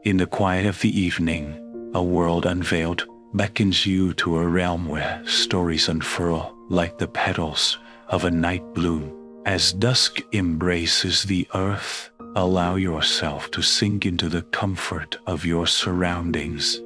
In the quiet of the evening, a world unveiled beckons you to a realm where stories unfurl like the petals of a night bloom. As dusk embraces the earth, allow yourself to sink into the comfort of your surroundings,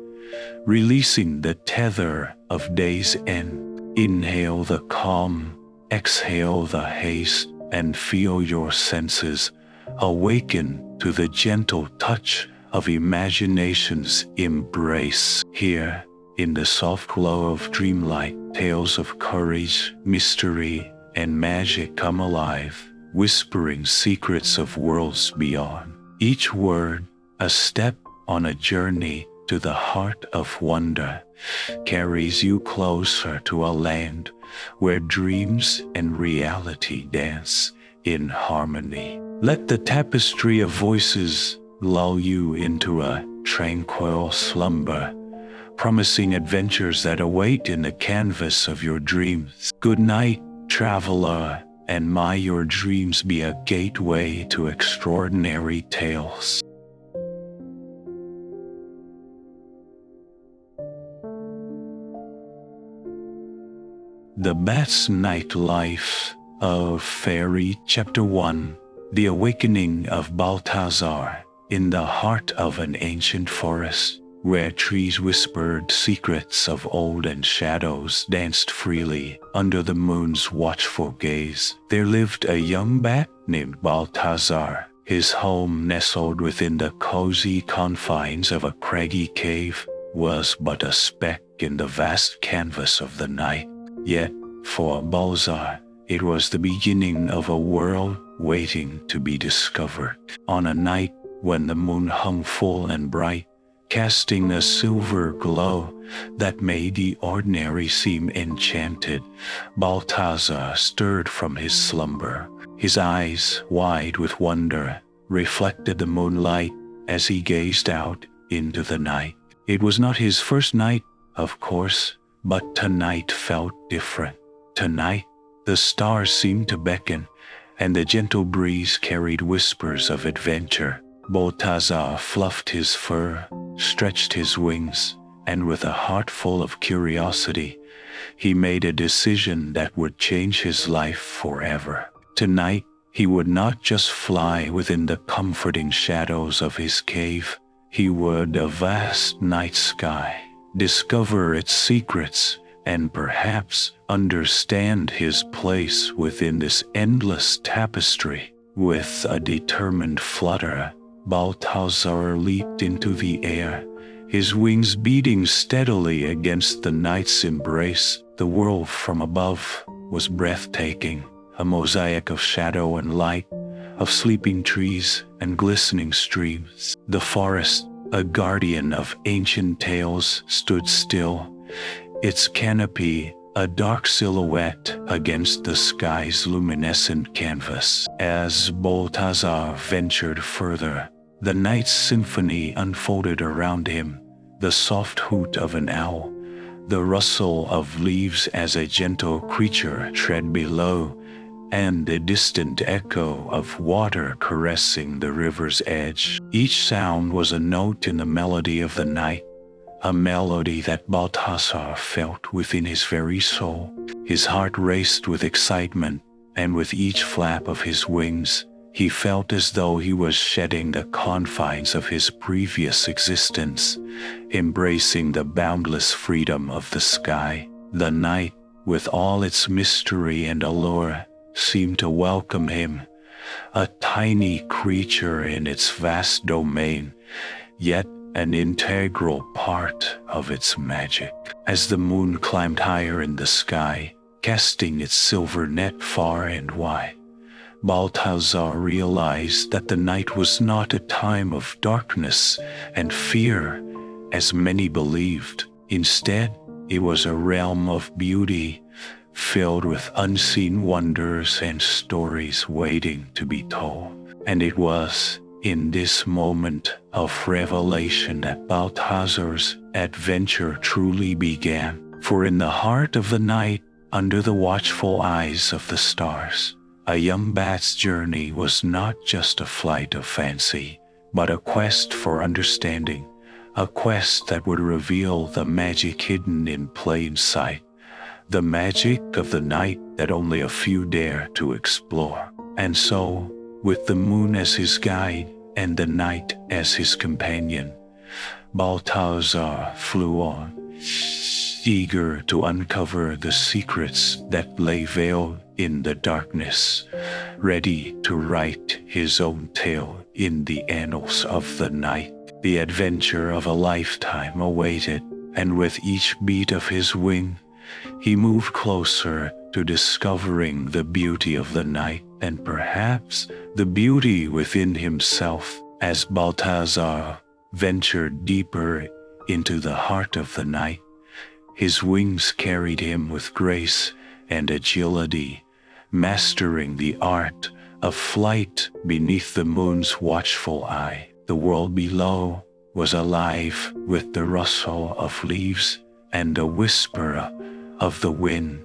releasing the tether of day's end. Inhale the calm, exhale the haste, and feel your senses awaken to the gentle touch of imagination's embrace. Here, in the soft glow of dreamlight, tales of courage, mystery, and magic come alive, whispering secrets of worlds beyond. Each word, a step on a journey to the heart of wonder, carries you closer to a land where dreams and reality dance in harmony. Let the tapestry of voices lull you into a tranquil slumber, promising adventures that await in the canvas of your dreams. Good night, traveler, and may your dreams be a gateway to extraordinary tales. The Bat's Nightlife of Fairy Chapter 1. The Awakening of Balthazar. In the heart of an ancient forest, where trees whispered secrets of old and shadows danced freely under the moon's watchful gaze, there lived a young bat named Balthazar. His home, nestled within the cozy confines of a craggy cave, was but a speck in the vast canvas of the night. Yet, for Balthazar, it was the beginning of a world waiting to be discovered. On a night when the moon hung full and bright, casting a silver glow that made the ordinary seem enchanted, Balthazar stirred from his slumber. His eyes, wide with wonder, reflected the moonlight as he gazed out into the night. It was not his first night, of course, but tonight felt different. Tonight, the stars seemed to beckon, and the gentle breeze carried whispers of adventure. Balthazar fluffed his fur, stretched his wings, and with a heart full of curiosity, he made a decision that would change his life forever. Tonight, he would not just fly within the comforting shadows of his cave. He would the vast night sky, discover its secrets, and perhaps understand his place within this endless tapestry. With a determined flutter, Balthazar leaped into the air, his wings beating steadily against the night's embrace. The world from above was breathtaking, a mosaic of shadow and light, of sleeping trees and glistening streams. The forest, a guardian of ancient tales, stood still, its canopy a dark silhouette against the sky's luminescent canvas. As Balthazar ventured further, the night's symphony unfolded around him, the soft hoot of an owl, the rustle of leaves as a gentle creature tread below, and the distant echo of water caressing the river's edge. Each sound was a note in the melody of the night, a melody that Balthazar felt within his very soul. His heart raced with excitement, and with each flap of his wings, he felt as though he was shedding the confines of his previous existence, embracing the boundless freedom of the sky. The night, with all its mystery and allure, seemed to welcome him, a tiny creature in its vast domain, yet an integral part of its magic. As the moon climbed higher in the sky, casting its silver net far and wide, Balthazar realized that the night was not a time of darkness and fear, as many believed. Instead, it was a realm of beauty, filled with unseen wonders and stories waiting to be told. And it was in this moment of revelation that Balthazar's adventure truly began. For in the heart of the night, under the watchful eyes of the stars, a young bat's journey was not just a flight of fancy, but a quest for understanding, a quest that would reveal the magic hidden in plain sight, the magic of the night that only a few dare to explore. And so, with the moon as his guide and the night as his companion, Balthazar flew on, eager to uncover the secrets that lay veiled in the darkness, ready to write his own tale in the annals of the night. The adventure of a lifetime awaited, and with each beat of his wing, he moved closer to discovering the beauty of the night and perhaps the beauty within himself. As Balthazar ventured deeper into the heart of the night, his wings carried him with grace and agility, mastering the art of flight beneath the moon's watchful eye. The world below was alive with the rustle of leaves and the whisper of the wind,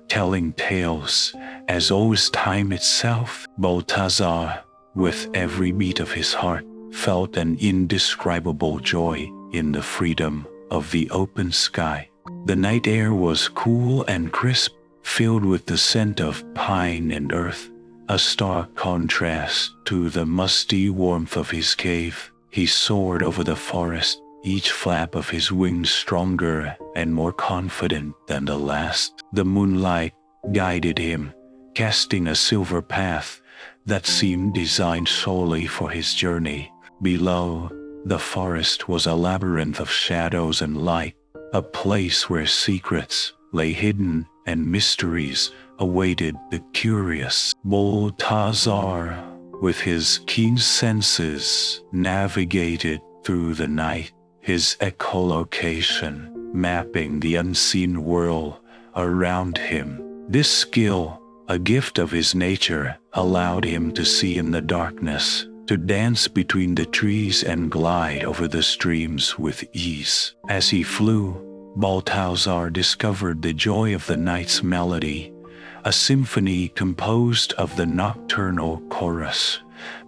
telling tales as old as time itself. Balthazar, with every beat of his heart, felt an indescribable joy in the freedom of the open sky. The night air was cool and crisp, filled with the scent of pine and earth, a stark contrast to the musty warmth of his cave. He soared over the forest, each flap of his wings stronger and more confident than the last. The moonlight guided him, casting a silver path that seemed designed solely for his journey. Below, the forest was a labyrinth of shadows and light, a place where secrets lay hidden and mysteries awaited the curious. Balthazar, with his keen senses, navigated through the night, his echolocation mapping the unseen world around him. This skill, a gift of his nature, allowed him to see in the darkness, to dance between the trees and glide over the streams with ease. As he flew, Balthazar discovered the joy of the night's melody, a symphony composed of the nocturnal chorus,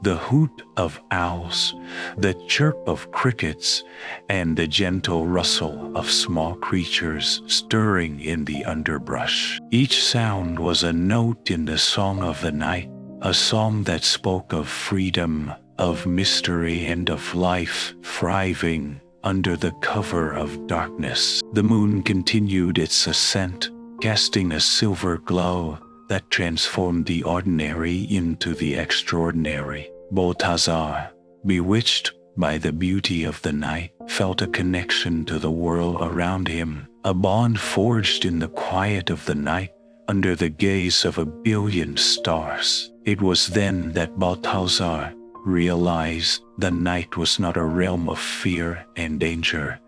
the hoot of owls, the chirp of crickets, and the gentle rustle of small creatures stirring in the underbrush. Each sound was a note in the song of the night, a song that spoke of freedom, of mystery, and of life thriving under the cover of darkness. The moon continued its ascent, casting a silver glow that transformed the ordinary into the extraordinary. Balthazar, bewitched by the beauty of the night, felt a connection to the world around him, a bond forged in the quiet of the night under the gaze of a billion stars. It was then that Balthazar realized the night was not a realm of fear and danger,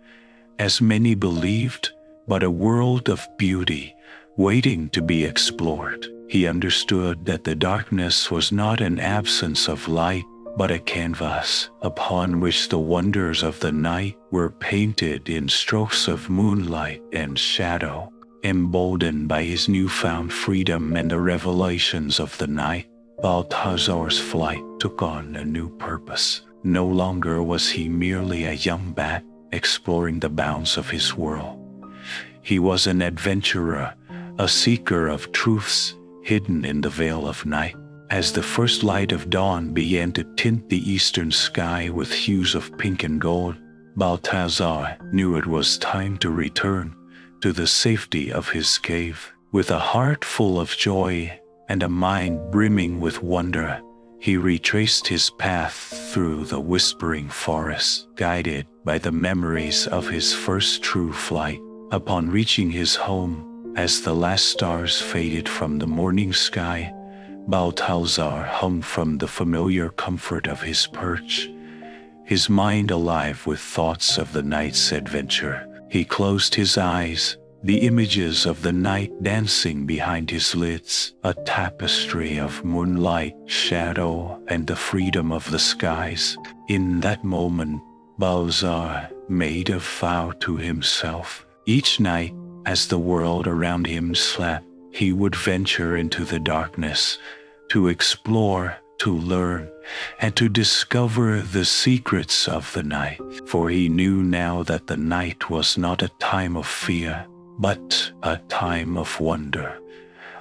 as many believed, but a world of beauty waiting to be explored. He understood that the darkness was not an absence of light, but a canvas upon which the wonders of the night were painted in strokes of moonlight and shadow. Emboldened by his newfound freedom and the revelations of the night, Balthazar's flight took on a new purpose. No longer was he merely a young bat exploring the bounds of his world. He was an adventurer, a seeker of truths hidden in the veil of night. As the first light of dawn began to tint the eastern sky with hues of pink and gold, Balthazar knew it was time to return to the safety of his cave. With a heart full of joy and a mind brimming with wonder, he retraced his path through the whispering forest, guided by the memories of his first true flight. Upon reaching his home, as the last stars faded from the morning sky, Balthazar hung from the familiar comfort of his perch, his mind alive with thoughts of the night's adventure. He closed his eyes, the images of the night dancing behind his lids, a tapestry of moonlight, shadow, and the freedom of the skies. In that moment, Balthazar made a vow to himself. Each night, As the world around him slept, he would venture into the darkness to explore, to learn, and to discover the secrets of the night. For he knew now that the night was not a time of fear, but a time of wonder,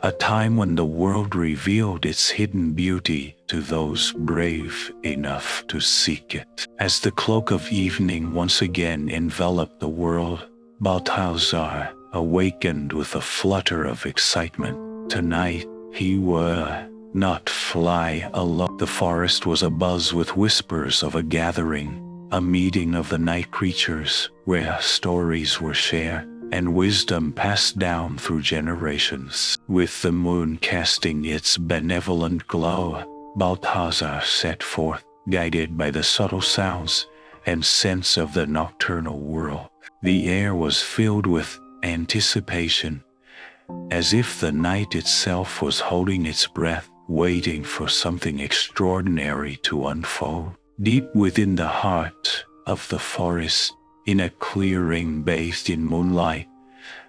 a time when the world revealed its hidden beauty to those brave enough to seek it. As the cloak of evening once again enveloped the world, Balthazar awakened with a flutter of excitement. Tonight he would not fly alone. The forest was abuzz with whispers of a gathering, a meeting of the night creatures where stories were shared and wisdom passed down through generations. With the moon casting its benevolent glow, Balthazar set forth, guided by the subtle sounds and scents of the nocturnal world. The air was filled with anticipation, as if the night itself was holding its breath, waiting for something extraordinary to unfold. Deep within the heart of the forest, in a clearing bathed in moonlight,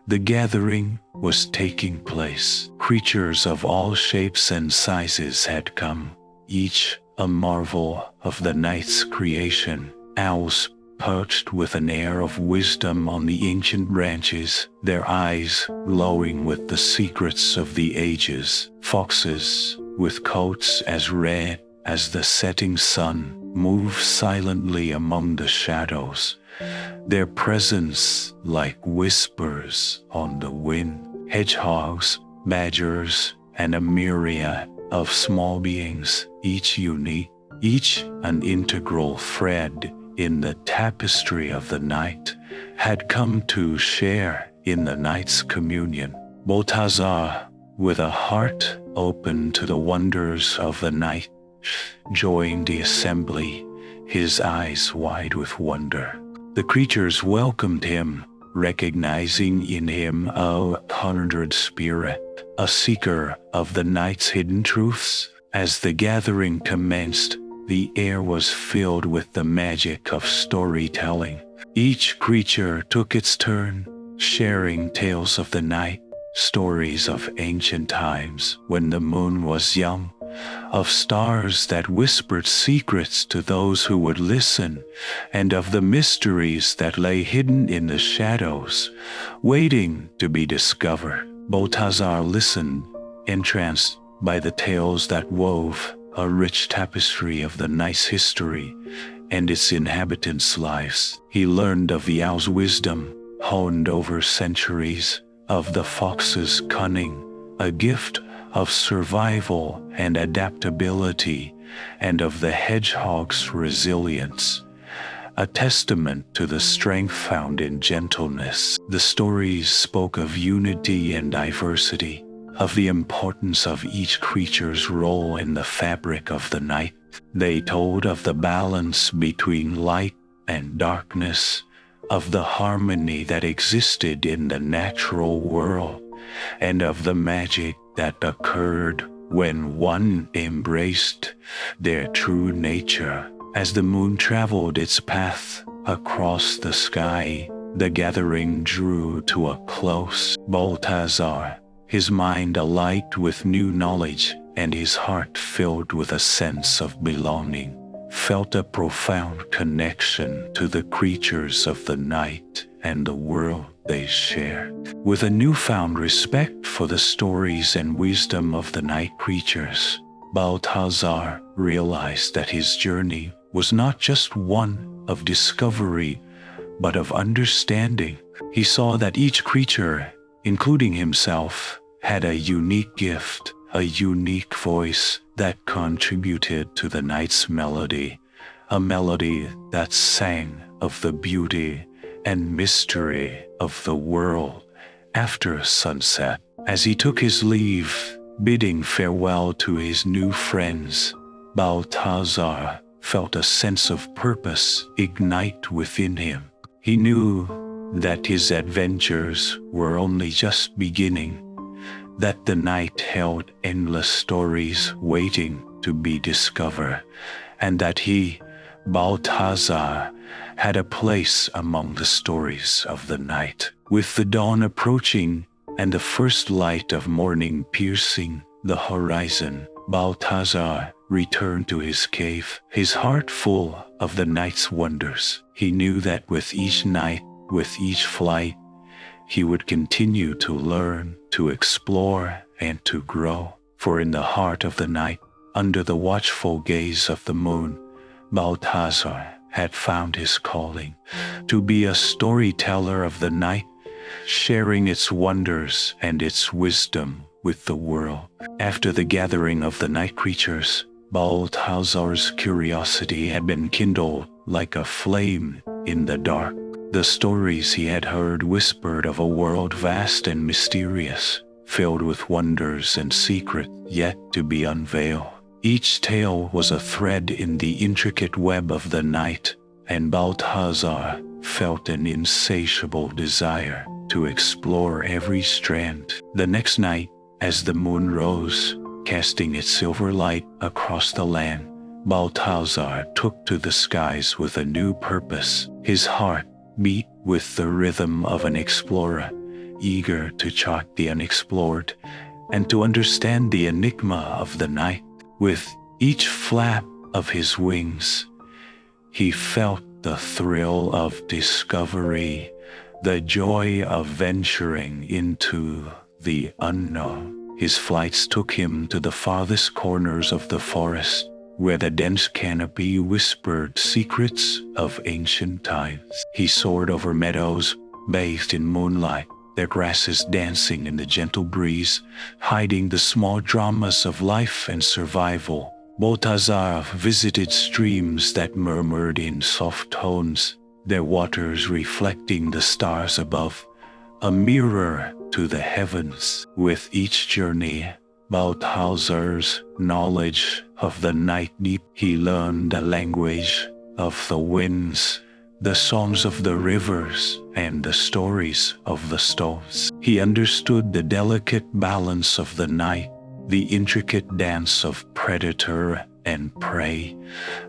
the gathering was taking place. Creatures of all shapes and sizes had come, each a marvel of the night's creation. Owls perched with an air of wisdom on the ancient branches, their eyes glowing with the secrets of the ages. Foxes, with coats as red as the setting sun, moved silently among the shadows, their presence like whispers on the wind. Hedgehogs, badgers, and a myriad of small beings, each unique, each an integral thread in the tapestry of the night, had come to share in the night's communion. Balthazar, with a heart open to the wonders of the night, joined the assembly, his eyes wide with wonder. The creatures welcomed him, recognizing in him a kindred spirit, a seeker of the night's hidden truths. As the gathering commenced, the air was filled with the magic of storytelling. Each creature took its turn, sharing tales of the night, stories of ancient times when the moon was young, of stars that whispered secrets to those who would listen, and of the mysteries that lay hidden in the shadows, waiting to be discovered. Balthazar listened, entranced by the tales that wove a rich tapestry of the night's history and its inhabitants' lives. He learned of the owl's wisdom, honed over centuries, of the fox's cunning, a gift of survival and adaptability, and of the hedgehog's resilience, a testament to the strength found in gentleness. The stories spoke of unity and diversity, of the importance of each creature's role in the fabric of the night. They told of the balance between light and darkness, of the harmony that existed in the natural world, and of the magic that occurred when one embraced their true nature. As the moon traveled its path across the sky, the gathering drew to a close. Balthazar, his mind alight with new knowledge and his heart filled with a sense of belonging, felt a profound connection to the creatures of the night and the world they shared. With a newfound respect for the stories and wisdom of the night creatures, Balthazar realized that his journey was not just one of discovery, but of understanding. He saw that each creature, including himself, had a unique gift, a unique voice that contributed to the night's melody, a melody that sang of the beauty and mystery of the world after sunset. As he took his leave, bidding farewell to his new friends, Balthazar felt a sense of purpose ignite within him. He knew that his adventures were only just beginning, that the night held endless stories waiting to be discovered, and that he, Balthazar, had a place among the stories of the night. With the dawn approaching and the first light of morning piercing the horizon, Balthazar returned to his cave, his heart full of the night's wonders. He knew that with each night, with each flight, he would continue to learn, to explore, and to grow. For in the heart of the night, under the watchful gaze of the moon, Balthazar had found his calling, to be a storyteller of the night, sharing its wonders and its wisdom with the world. After the gathering of the night creatures, Balthazar's curiosity had been kindled like a flame in the dark. The stories he had heard whispered of a world vast and mysterious, filled with wonders and secrets yet to be unveiled. Each tale was a thread in the intricate web of the night, and Balthazar felt an insatiable desire to explore every strand. The next night, as the moon rose, casting its silver light across the land, Balthazar took to the skies with a new purpose. His heart beat with the rhythm of an explorer, eager to chart the unexplored and to understand the enigma of the night. With each flap of his wings, he felt the thrill of discovery, the joy of venturing into the unknown. His flights took him to the farthest corners of the forest, where the dense canopy whispered secrets of ancient times. He soared over meadows bathed in moonlight, their grasses dancing in the gentle breeze, hiding the small dramas of life and survival. Balthazar visited streams that murmured in soft tones, their waters reflecting the stars above, a mirror to the heavens. With each journey, Balthazar's knowledge of the night deep. He learned the language of the winds, the songs of the rivers, and the stories of the stones. He understood the delicate balance of the night, the intricate dance of predator and prey,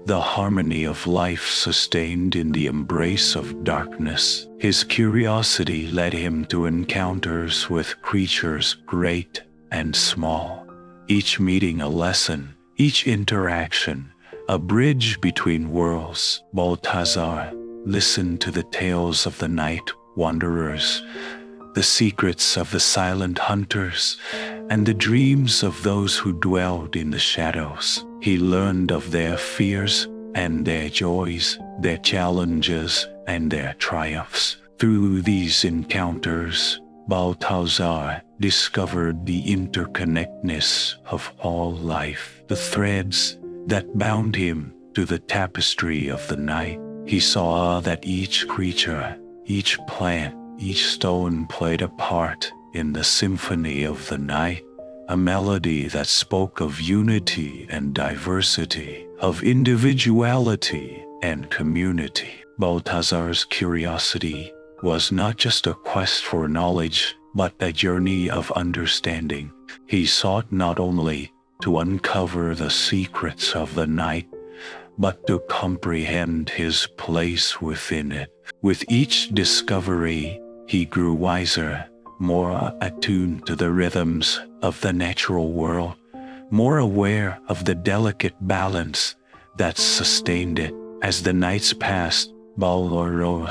the harmony of life sustained in the embrace of darkness. His curiosity led him to encounters with creatures great and small, each meeting a lesson, each interaction a bridge between worlds. Balthazar listened to the tales of the night wanderers, the secrets of the silent hunters, and the dreams of those who dwelled in the shadows. He learned of their fears and their joys, their challenges and their triumphs. Through these encounters, Balthazar discovered the interconnectedness of all life, the threads that bound him to the tapestry of the night. He saw that each creature, each plant, each stone played a part in the symphony of the night, a melody that spoke of unity and diversity, of individuality and community. Balthazar's curiosity was not just a quest for knowledge, but a journey of understanding. He sought not only to uncover the secrets of the night, but to comprehend his place within it. With each discovery, he grew wiser, more attuned to the rhythms of the natural world, more aware of the delicate balance that sustained it. As the nights passed, Balthazar's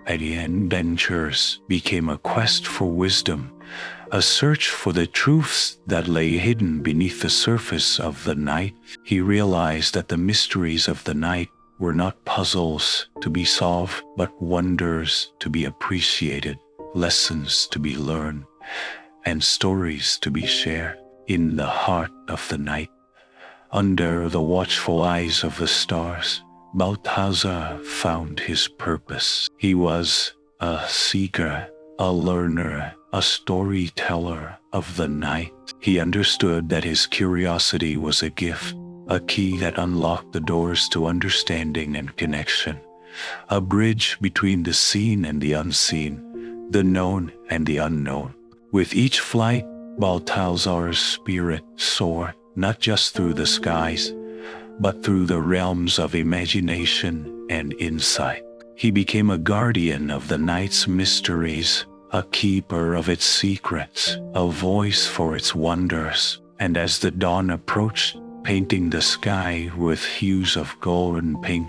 adventures became a quest for wisdom, a search for the truths that lay hidden beneath the surface of the night. He realized that the mysteries of the night were not puzzles to be solved, but wonders to be appreciated, lessons to be learned, and stories to be shared. In the heart of the night, under the watchful eyes of the stars, Balthazar found his purpose. He was a seeker, a learner, a storyteller of the night. He understood that his curiosity was a gift, a key that unlocked the doors to understanding and connection, a bridge between the seen and the unseen, the known and the unknown. With each flight, Balthazar's spirit soared, not just through the skies, but through the realms of imagination and insight. He became a guardian of the night's mysteries, a keeper of its secrets, a voice for its wonders. And as the dawn approached, painting the sky with hues of gold and pink,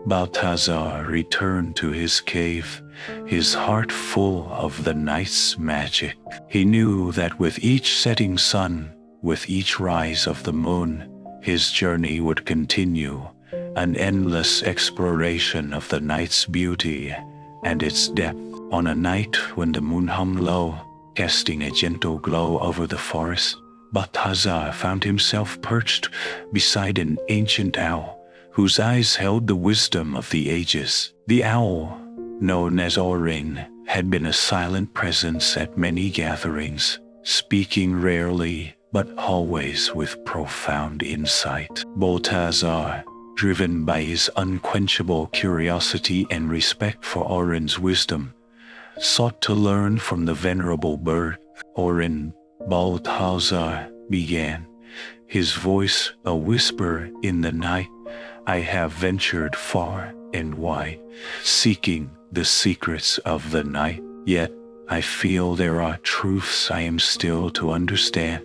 Balthazar returned to his cave, his heart full of the night's magic. He knew that with each setting sun, with each rise of the moon, his journey would continue, an endless exploration of the night's beauty and its depth. On a night when the moon hung low, casting a gentle glow over the forest, Balthazar found himself perched beside an ancient owl, whose eyes held the wisdom of the ages. The owl, known as Orin, had been a silent presence at many gatherings, speaking rarely but always with profound insight. Balthazar, driven by his unquenchable curiosity and respect for Orin's wisdom, sought to learn from the venerable bird. Orin, Balthazar began, his voice a whisper in the night. I have ventured far and wide, seeking the secrets of the night. Yet I feel there are truths I am still to understand,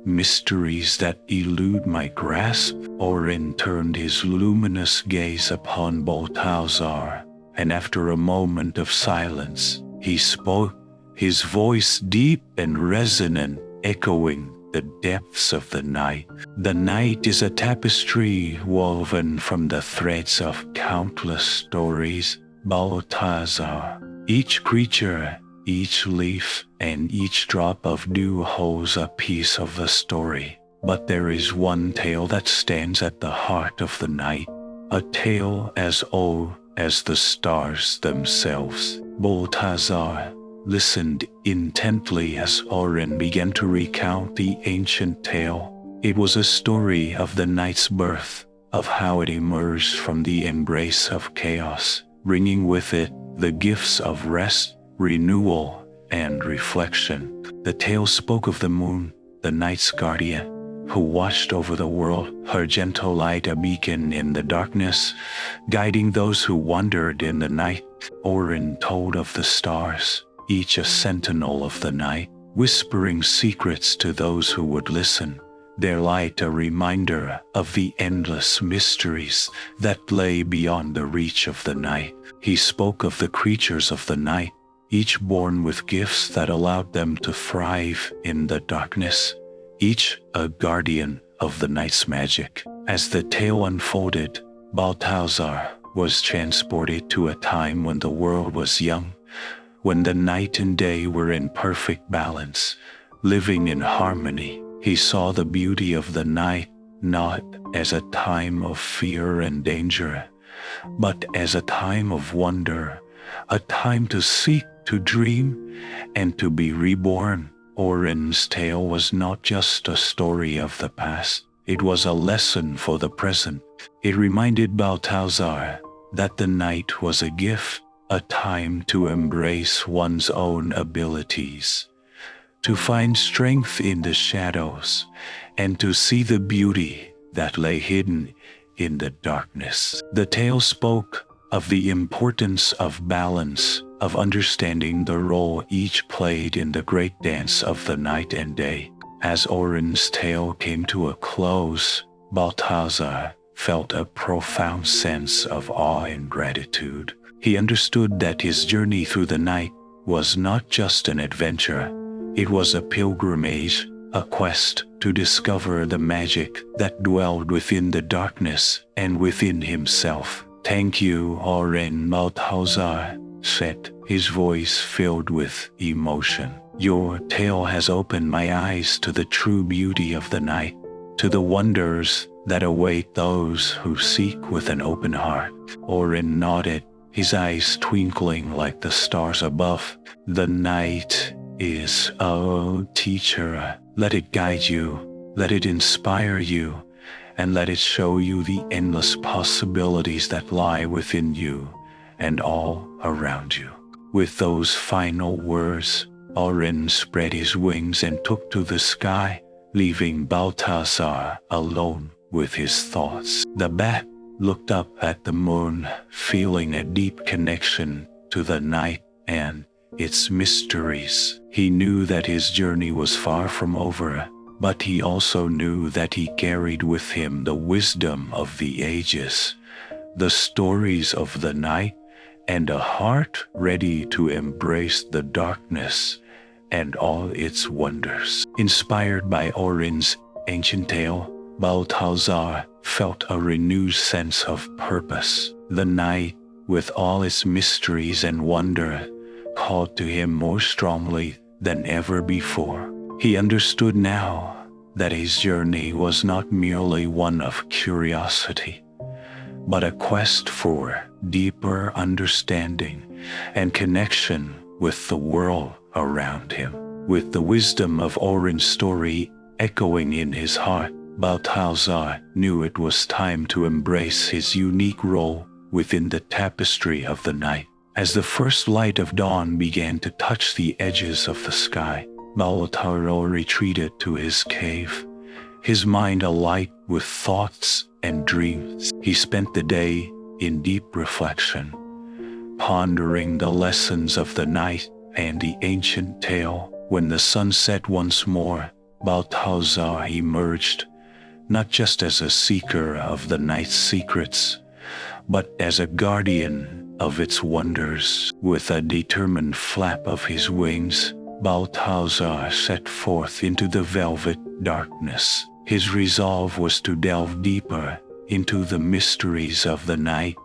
mysteries that elude my grasp. Orin turned his luminous gaze upon Balthazar, and after a moment of silence, he spoke, his voice deep and resonant, echoing the depths of the night. The night is a tapestry woven from the threads of countless stories, Balthazar. Each creature, each leaf, and each drop of dew holds a piece of the story. But there is one tale that stands at the heart of the night, a tale as old as the stars themselves. Balthazar listened intently as Orin began to recount the ancient tale. It was a story of the night's birth, of how it emerged from the embrace of chaos, bringing with it the gifts of rest, renewal, and reflection. The tale spoke of the moon, the night's guardian, who watched over the world, her gentle light a beacon in the darkness, guiding those who wandered in the night. Orin told of the stars, each a sentinel of the night, whispering secrets to those who would listen, their light a reminder of the endless mysteries that lay beyond the reach of the night. He spoke of the creatures of the night, each born with gifts that allowed them to thrive in the darkness, each a guardian of the night's magic. As the tale unfolded, Balthazar was transported to a time when the world was young, when the night and day were in perfect balance, living in harmony. He saw the beauty of the night not as a time of fear and danger, but as a time of wonder, a time to seek, to dream, and to be reborn. Orin's tale was not just a story of the past, it was a lesson for the present. It reminded Balthazar that the night was a gift, a time to embrace one's own abilities, to find strength in the shadows, and to see the beauty that lay hidden in the darkness. The tale spoke of the importance of balance, of understanding the role each played in the great dance of the night and day. As Orin's tale came to a close, Balthazar felt a profound sense of awe and gratitude. He understood that his journey through the night was not just an adventure, it was a pilgrimage, a quest to discover the magic that dwelled within the darkness and within himself. Thank you, Orin, Balthazar said, his voice filled with emotion. Your tale has opened my eyes to the true beauty of the night, to the wonders that await those who seek with an open heart. Orin nodded, his eyes twinkling like the stars above. The night is a teacher. Let it guide you, let it inspire you, and let it show you the endless possibilities that lie within you and all around you. With those final words, Orin spread his wings and took to the sky, leaving Balthazar alone with his thoughts. The bat looked up at the moon, feeling a deep connection to the night and its mysteries. He knew that his journey was far from over, but he also knew that he carried with him the wisdom of the ages, the stories of the night, and a heart ready to embrace the darkness and all its wonders. Inspired by Orin's ancient tale, Balthazar felt a renewed sense of purpose. The night, with all its mysteries and wonder, called to him more strongly than ever before. He understood now that his journey was not merely one of curiosity, but a quest for deeper understanding and connection with the world around him. With the wisdom of Orin's story echoing in his heart, Balthazar knew it was time to embrace his unique role within the tapestry of the night. As the first light of dawn began to touch the edges of the sky, Balthazar retreated to his cave, his mind alight with thoughts and dreams. He spent the day in deep reflection, pondering the lessons of the night and the ancient tale. When the sun set once more, Balthazar emerged, not just as a seeker of the night's secrets, but as a guardian of its wonders. With a determined flap of his wings, Balthazar set forth into the velvet darkness. His resolve was to delve deeper into the mysteries of the night,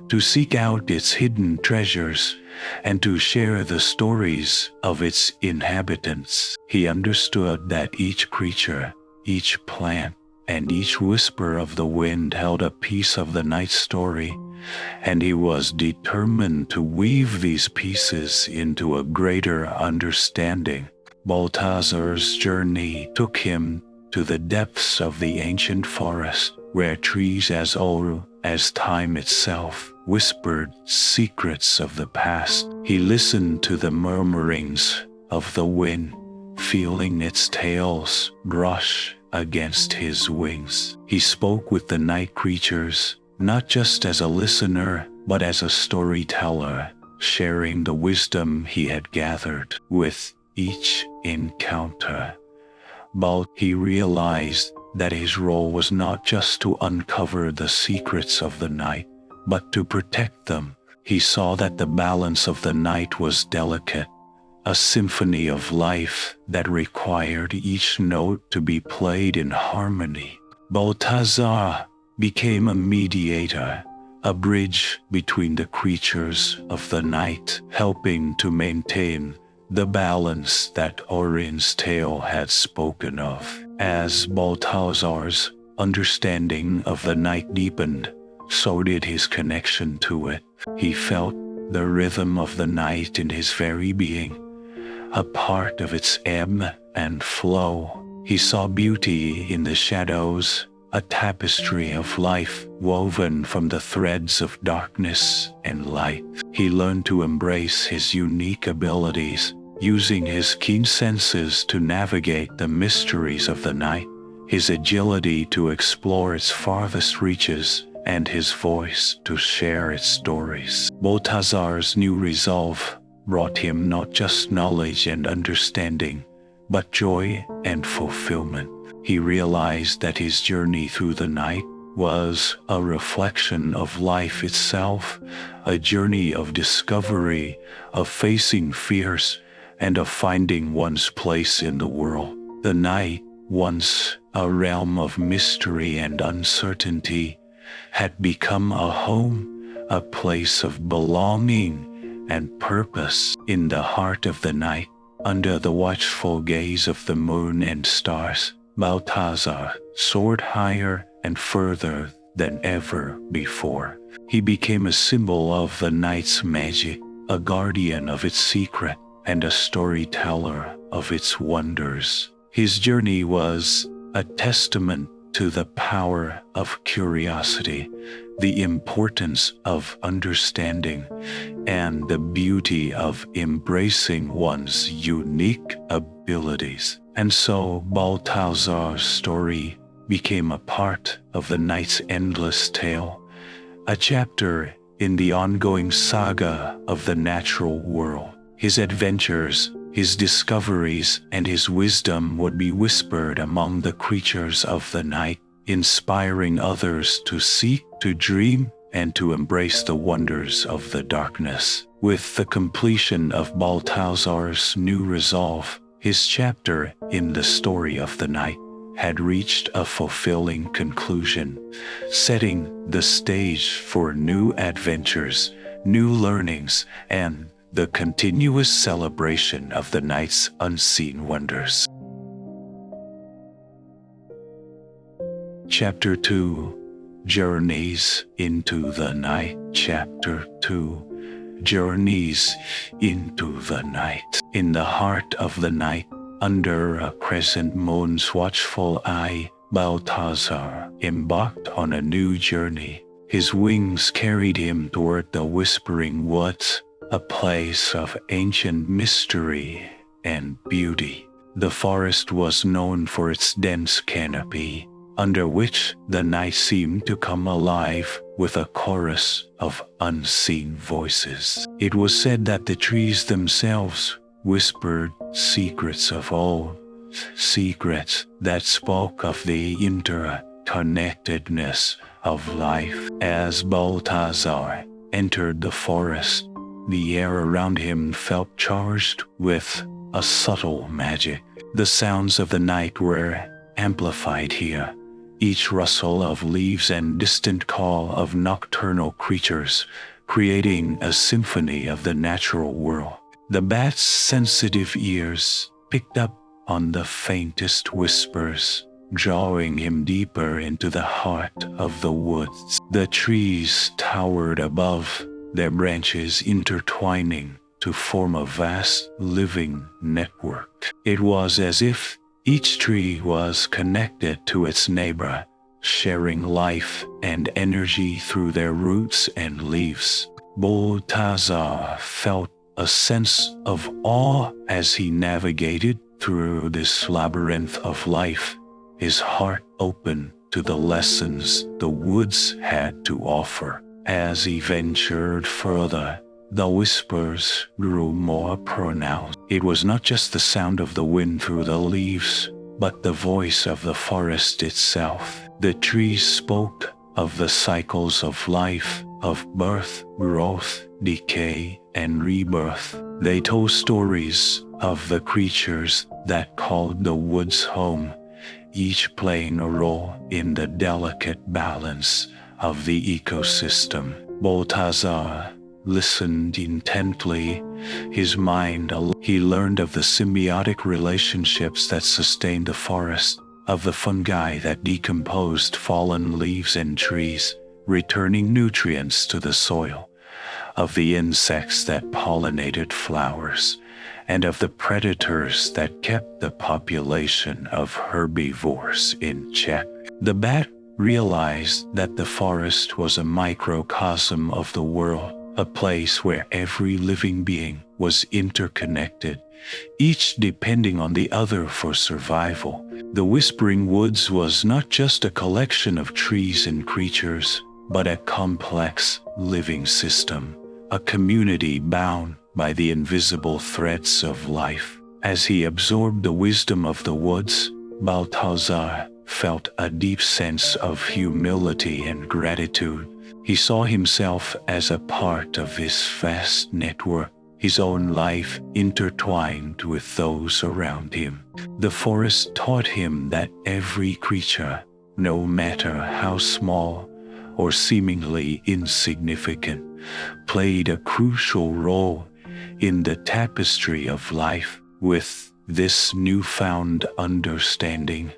to seek out its hidden treasures, and to share the stories of its inhabitants. He understood that each creature, each plant, and each whisper of the wind held a piece of the night story, and he was determined to weave these pieces into a greater understanding. Balthazar's journey took him to the depths of the ancient forest, where trees as old as time itself whispered secrets of the past. He listened to the murmurings of the wind, feeling its tails brush against his wings. He spoke with the night creatures, not just as a listener, but as a storyteller, sharing the wisdom he had gathered. With each encounter, he realized that his role was not just to uncover the secrets of the night, but to protect them. He saw that the balance of the night was delicate, a symphony of life that required each note to be played in harmony. Balthazar became a mediator, a bridge between the creatures of the night, helping to maintain the balance that Orin's tale had spoken of. As Balthazar's understanding of the night deepened, so did his connection to it. He felt the rhythm of the night in his very being, a part of its ebb and flow. He saw beauty in the shadows, a tapestry of life woven from the threads of darkness and light. He learned to embrace his unique abilities, using his keen senses to navigate the mysteries of the night, his agility to explore its farthest reaches, and his voice to share its stories. Balthazar's new resolve brought him not just knowledge and understanding, but joy and fulfillment. He realized that his journey through the night was a reflection of life itself, a journey of discovery, of facing fears, and of finding one's place in the world. The night, once a realm of mystery and uncertainty, had become a home, a place of belonging and purpose. In the heart of the night, under the watchful gaze of the moon and stars, Balthazar soared higher and further than ever before. He became a symbol of the night's magic, a guardian of its secret, and a storyteller of its wonders. His journey was a testament to the power of curiosity, the importance of understanding, and the beauty of embracing one's unique abilities. And so Balthazar's story became a part of the knight's endless tale, a chapter in the ongoing saga of the natural world. His adventures, his discoveries, and his wisdom would be whispered among the creatures of the night, inspiring others to seek, to dream, and to embrace the wonders of the darkness. With the completion of Balthazar's new resolve, his chapter in the story of the night had reached a fulfilling conclusion, setting the stage for new adventures, new learnings, and the continuous celebration of the night's unseen wonders. Chapter 2. Journeys into the Night. Chapter 2. Journeys into the night. In the heart of the night, under a crescent moon's watchful eye, Balthazar embarked on a new journey. His wings carried him toward the Whispering Woods, a place of ancient mystery and beauty. The forest was known for its dense canopy, under which the night seemed to come alive with a chorus of unseen voices. It was said that the trees themselves whispered secrets of old, secrets that spoke of the interconnectedness of life. As Balthazar entered the forest, the air around him felt charged with a subtle magic. The sounds of the night were amplified here, each rustle of leaves and distant call of nocturnal creatures creating a symphony of the natural world. The bat's sensitive ears picked up on the faintest whispers, drawing him deeper into the heart of the woods. The trees towered above, their branches intertwining to form a vast living network. It was as if each tree was connected to its neighbor, sharing life and energy through their roots and leaves. Balthazar felt a sense of awe as he navigated through this labyrinth of life, his heart open to the lessons the woods had to offer. As he ventured further, the whispers grew more pronounced. It was not just the sound of the wind through the leaves, but the voice of the forest itself. The trees spoke of the cycles of life, of birth, growth, decay, and rebirth. They told stories of the creatures that called the woods home, each playing a role in the delicate balance of the ecosystem. Balthazar listened intently, his mind he learned of the symbiotic relationships that sustained the forest, of the fungi that decomposed fallen leaves and trees, returning nutrients to the soil, of the insects that pollinated flowers, and of the predators that kept the population of herbivores in check. The bat realized that the forest was a microcosm of the world, a place where every living being was interconnected, each depending on the other for survival. The Whispering Woods was not just a collection of trees and creatures, but a complex living system, a community bound by the invisible threads of life. As he absorbed the wisdom of the woods, Balthazar felt a deep sense of humility and gratitude. He saw himself as a part of this vast network, his own life intertwined with those around him. The forest taught him that every creature, no matter how small or seemingly insignificant, played a crucial role in the tapestry of life. With this newfound understanding,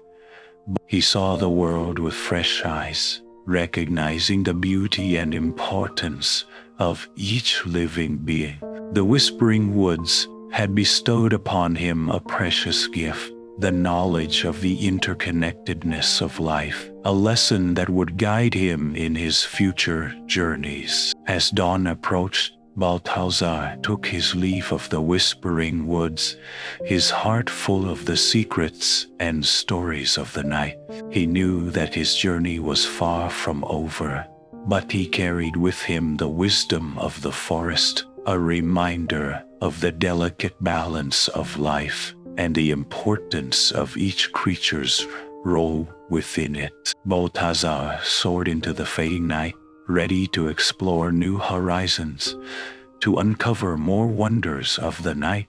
he saw the world with fresh eyes, recognizing the beauty and importance of each living being. The Whispering Woods had bestowed upon him a precious gift, the knowledge of the interconnectedness of life, a lesson that would guide him in his future journeys. As dawn approached, Balthazar took his leave of the whispering woods, his heart full of the secrets and stories of the night. He knew that his journey was far from over, but he carried with him the wisdom of the forest, a reminder of the delicate balance of life and the importance of each creature's role within it. Balthazar soared into the fading night, ready to explore new horizons, to uncover more wonders of the night,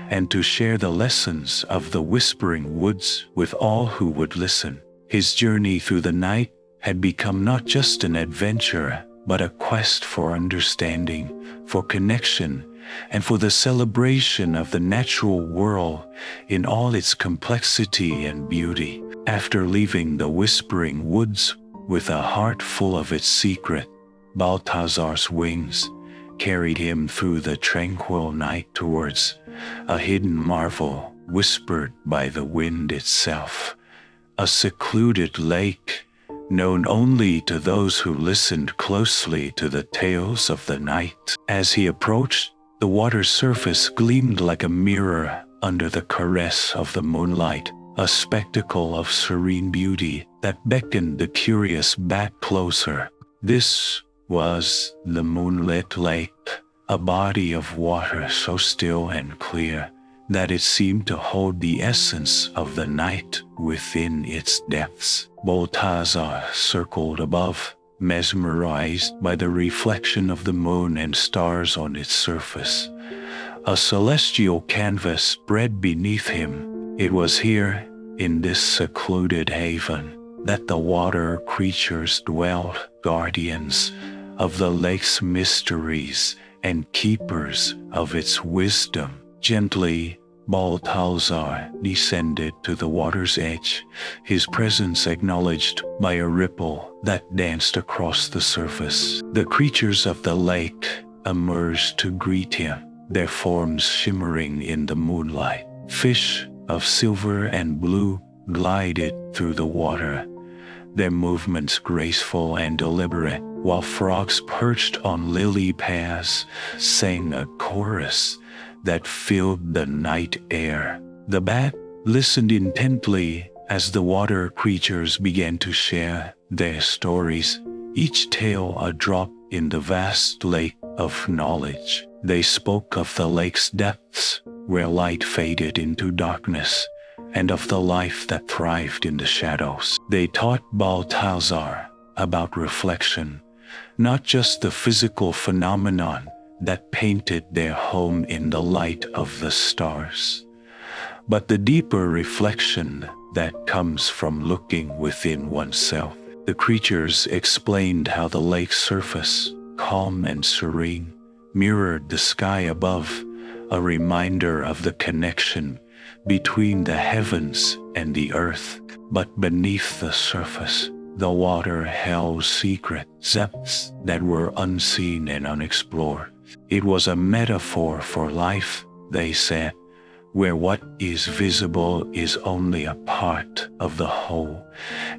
and to share the lessons of the whispering woods with all who would listen. His journey through the night had become not just an adventure, but a quest for understanding, for connection, and for the celebration of the natural world in all its complexity and beauty. After leaving the whispering woods with a heart full of its secret, Balthazar's wings carried him through the tranquil night towards a hidden marvel whispered by the wind itself, a secluded lake known only to those who listened closely to the tales of the night. As he approached, the water's surface gleamed like a mirror under the caress of the moonlight, a spectacle of serene beauty that beckoned the curious back closer. This was the moonlit lake, a body of water so still and clear that it seemed to hold the essence of the night within its depths. Balthazar circled above, mesmerized by the reflection of the moon and stars on its surface. A celestial canvas spread beneath him. It was here, in this secluded haven, that the water creatures dwelled, guardians of the lake's mysteries and keepers of its wisdom. Gently, Balthazar descended to the water's edge, his presence acknowledged by a ripple that danced across the surface. The creatures of the lake emerged to greet him, their forms shimmering in the moonlight. Fish of silver and blue glided through the water, their movements graceful and deliberate, while frogs perched on lily pads sang a chorus that filled the night air. The bat listened intently as the water creatures began to share their stories, each tale a drop in the vast lake of knowledge. They spoke of the lake's depths, where light faded into darkness, and of the life that thrived in the shadows. They taught Balthazar about reflection, not just the physical phenomenon that painted their home in the light of the stars, but the deeper reflection that comes from looking within oneself. The creatures explained how the lake's surface, calm and serene, mirrored the sky above, a reminder of the connection between the heavens and the earth. But beneath the surface, the water held secret depths that were unseen and unexplored. It was a metaphor for life, they said, where what is visible is only a part of the whole,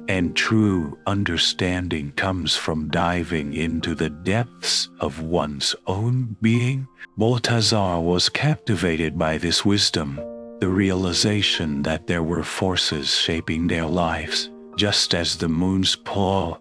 and true understanding comes from diving into the depths of one's own being. Balthazar was captivated by this wisdom, the realization that there were forces shaping their lives, just as the moon's pull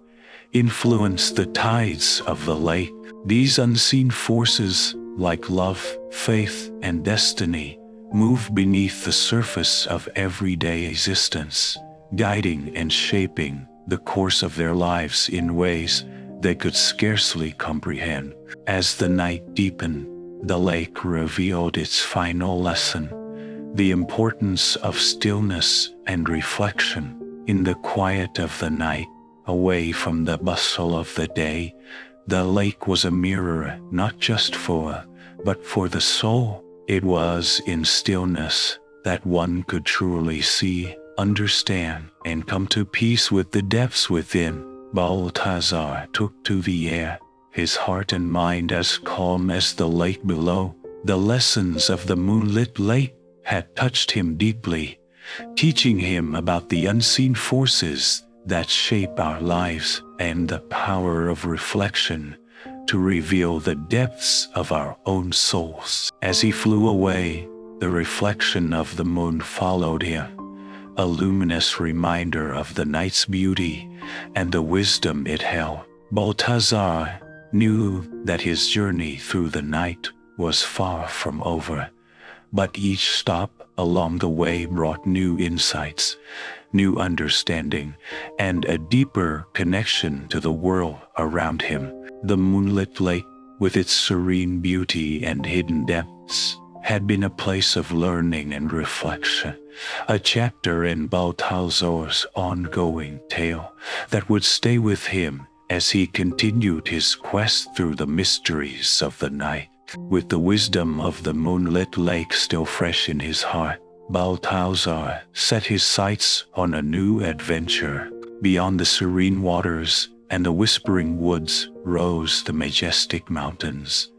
influenced the tides of the lake. These unseen forces, like love, faith, and destiny, move beneath the surface of everyday existence, guiding and shaping the course of their lives in ways they could scarcely comprehend. As the night deepened, the lake revealed its final lesson, the importance of stillness and reflection. In the quiet of the night, away from the bustle of the day, the lake was a mirror not just but for the soul. It was in stillness that one could truly see, understand, and come to peace with the depths within. Balthazar took to the air, his heart and mind as calm as the lake below. The lessons of the moonlit lake had touched him deeply, teaching him about the unseen forces that shape our lives and the power of reflection to reveal the depths of our own souls. As he flew away, the reflection of the moon followed him, a luminous reminder of the night's beauty and the wisdom it held. Balthazar knew that his journey through the night was far from over, but each stop along the way brought new insights, new understanding, and a deeper connection to the world around him. The moonlit lake, with its serene beauty and hidden depths, had been a place of learning and reflection, a chapter in Balthazar's ongoing tale that would stay with him as he continued his quest through the mysteries of the night. With the wisdom of the moonlit lake still fresh in his heart, Balthazar set his sights on a new adventure. Beyond the serene waters and the whispering woods rose the majestic mountains,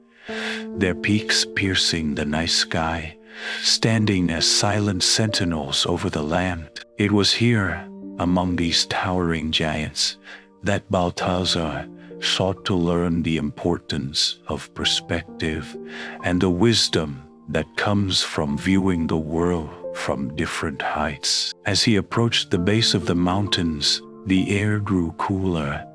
their peaks piercing the night sky, standing as silent sentinels over the land. It was here, among these towering giants, that Balthazar sought to learn the importance of perspective and the wisdom that comes from viewing the world from different heights. As he approached the base of the mountains, the air grew cooler,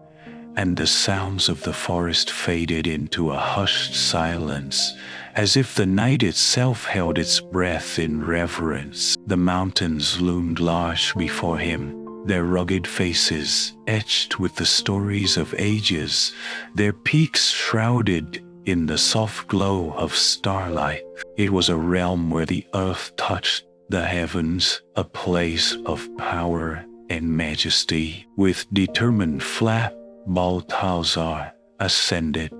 and the sounds of the forest faded into a hushed silence, as if the night itself held its breath in reverence. The mountains loomed large before him, their rugged faces etched with the stories of ages, their peaks shrouded in the soft glow of starlight. It was a realm where the earth touched the heavens, a place of power and majesty. With determined flap, Balthazar ascended,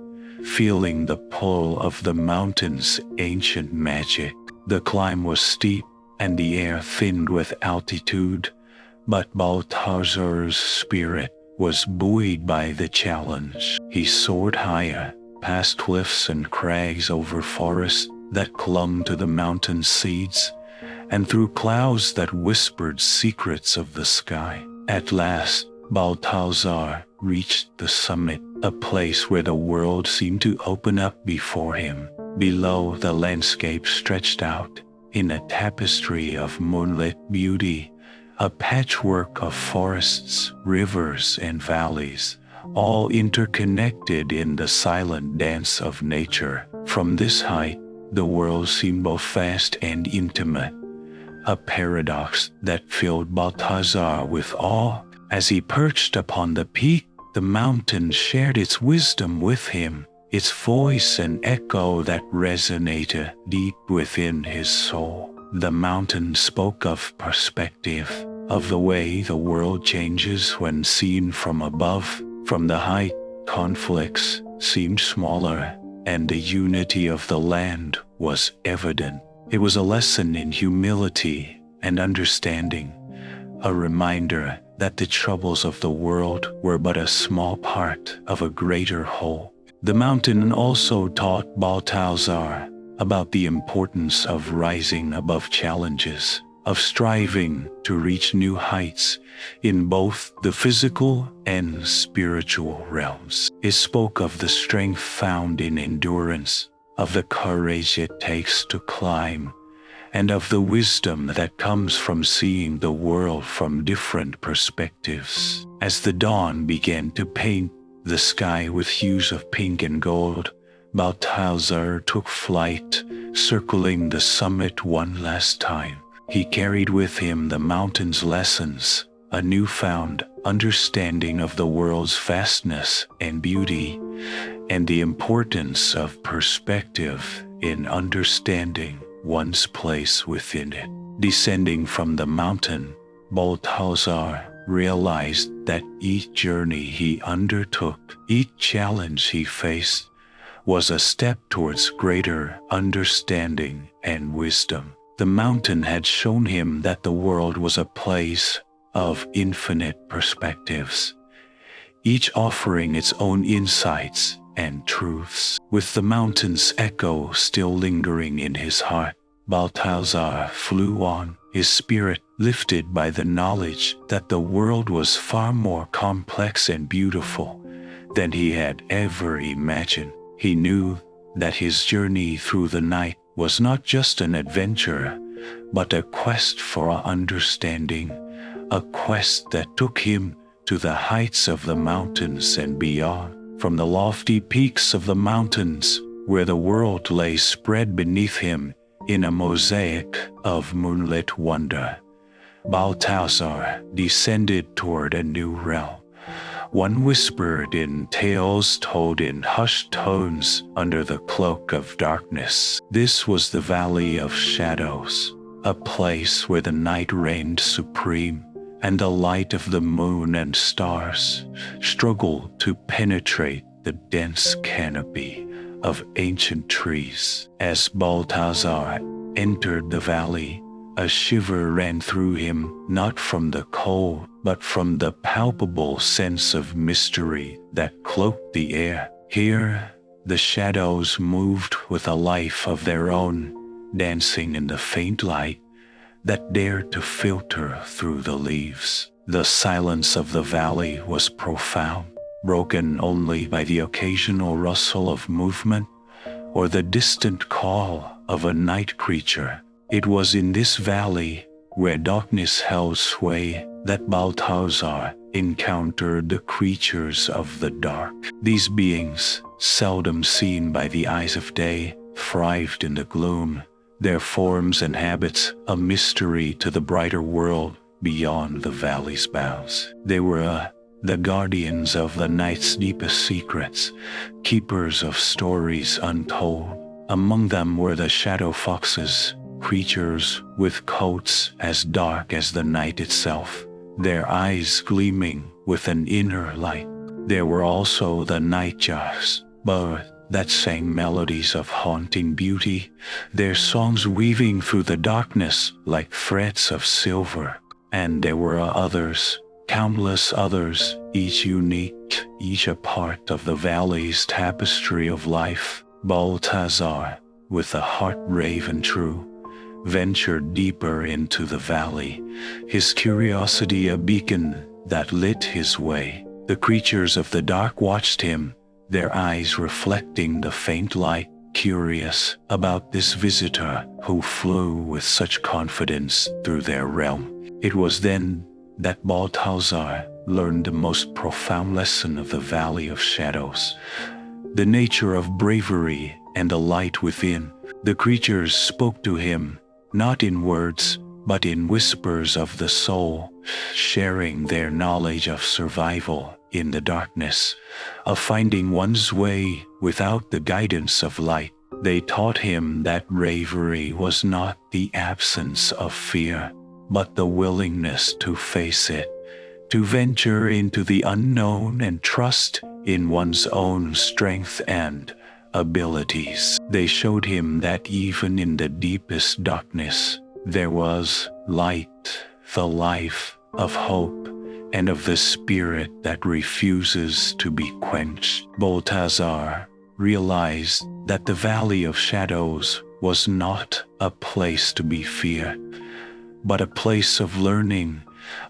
feeling the pull of the mountain's ancient magic. The climb was steep and the air thinned with altitude, but Balthazar's spirit was buoyed by the challenge. He soared higher, past cliffs and crags, over forests that clung to the mountain's seeds, and through clouds that whispered secrets of the sky. At last, Balthazar reached the summit, a place where the world seemed to open up before him. Below, the landscape stretched out in a tapestry of moonlit beauty, a patchwork of forests, rivers, and valleys, all interconnected in the silent dance of nature. From this height, the world seemed both vast and intimate, a paradox that filled Balthazar with awe. As he perched upon the peak, the mountain shared its wisdom with him, its voice an echo that resonated deep within his soul. The mountain spoke of perspective, of the way the world changes when seen from above. From the height, conflicts seemed smaller, and the unity of the land was evident. It was a lesson in humility and understanding, a reminder that the troubles of the world were but a small part of a greater whole. The mountain also taught Balthazar about the importance of rising above challenges, of striving to reach new heights in both the physical and spiritual realms. It spoke of the strength found in endurance, of the courage it takes to climb, and of the wisdom that comes from seeing the world from different perspectives. As the dawn began to paint the sky with hues of pink and gold, Balthazar took flight, circling the summit one last time. He carried with him the mountain's lessons, a newfound understanding of the world's vastness and beauty, and the importance of perspective in understanding one's place within it. Descending from the mountain, Balthazar realized that each journey he undertook, each challenge he faced, was a step towards greater understanding and wisdom. The mountain had shown him that the world was a place of infinite perspectives, each offering its own insights and truths. With the mountain's echo still lingering in his heart, Balthazar flew on, his spirit lifted by the knowledge that the world was far more complex and beautiful than he had ever imagined. He knew that his journey through the night was not just an adventure, but a quest for understanding, a quest that took him to the heights of the mountains and beyond. From the lofty peaks of the mountains, where the world lay spread beneath him in a mosaic of moonlit wonder, Balthazar descended toward a new realm, one whispered in tales told in hushed tones under the cloak of darkness. This was the Valley of Shadows, a place where the night reigned supreme, and the light of the moon and stars struggled to penetrate the dense canopy of ancient trees. As Balthazar entered the valley, a shiver ran through him, not from the cold, but from the palpable sense of mystery that cloaked the air. Here, the shadows moved with a life of their own, dancing in the faint light that dared to filter through the leaves. The silence of the valley was profound, broken only by the occasional rustle of movement or the distant call of a night creature. It was in this valley, where darkness held sway, that Balthazar encountered the creatures of the dark. These beings, seldom seen by the eyes of day, thrived in the gloom, their forms and habits a mystery to the brighter world beyond the valley's bounds. They were the guardians of the night's deepest secrets, keepers of stories untold. Among them were the shadow foxes, creatures with coats as dark as the night itself, their eyes gleaming with an inner light. There were also the nightjars, birds that sang melodies of haunting beauty, their songs weaving through the darkness like threads of silver. And there were others, countless others, each unique, each a part of the valley's tapestry of life. Balthazar, with a heart brave and true, ventured deeper into the valley, his curiosity a beacon that lit his way. The creatures of the dark watched him, their eyes reflecting the faint light, curious about this visitor who flew with such confidence through their realm. It was then that Balthazar learned the most profound lesson of the Valley of Shadows, the nature of bravery and the light within. The creatures spoke to him, not in words, but in whispers of the soul, sharing their knowledge of survival in the darkness, of finding one's way without the guidance of light. They taught him that bravery was not the absence of fear, but the willingness to face it, to venture into the unknown and trust in one's own strength and abilities. They showed him that even in the deepest darkness, there was light, the life of hope, and of the spirit that refuses to be quenched. Balthazar realized that the Valley of Shadows was not a place to be feared, but a place of learning,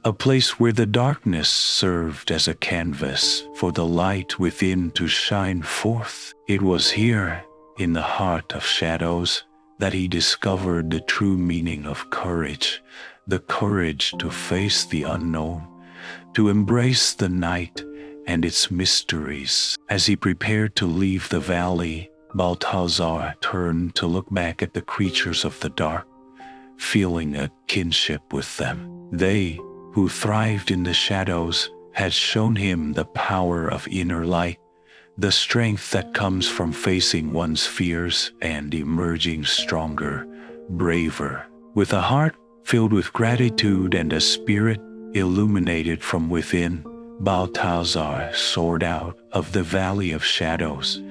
a place where the darkness served as a canvas for the light within to shine forth. It was here, in the heart of shadows, that he discovered the true meaning of courage, the courage to face the unknown, to embrace the night and its mysteries. As he prepared to leave the valley, Balthazar turned to look back at the creatures of the dark, feeling a kinship with them. They, who thrived in the shadows, had shown him the power of inner light, the strength that comes from facing one's fears and emerging stronger, braver. With a heart filled with gratitude and a spirit illuminated from within, Balthazar soared out of the Valley of Shadows,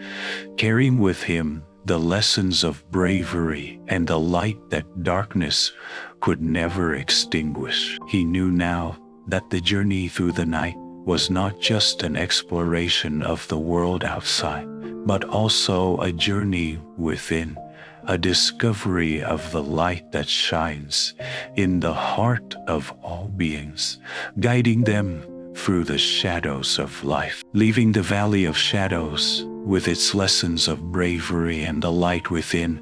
carrying with him the lessons of bravery and the light that darkness could never extinguish. He knew now that the journey through the night was not just an exploration of the world outside, but also a journey within, a discovery of the light that shines in the heart of all beings, guiding them through the shadows of life. Leaving the valley of shadows, with its lessons of bravery and the light within,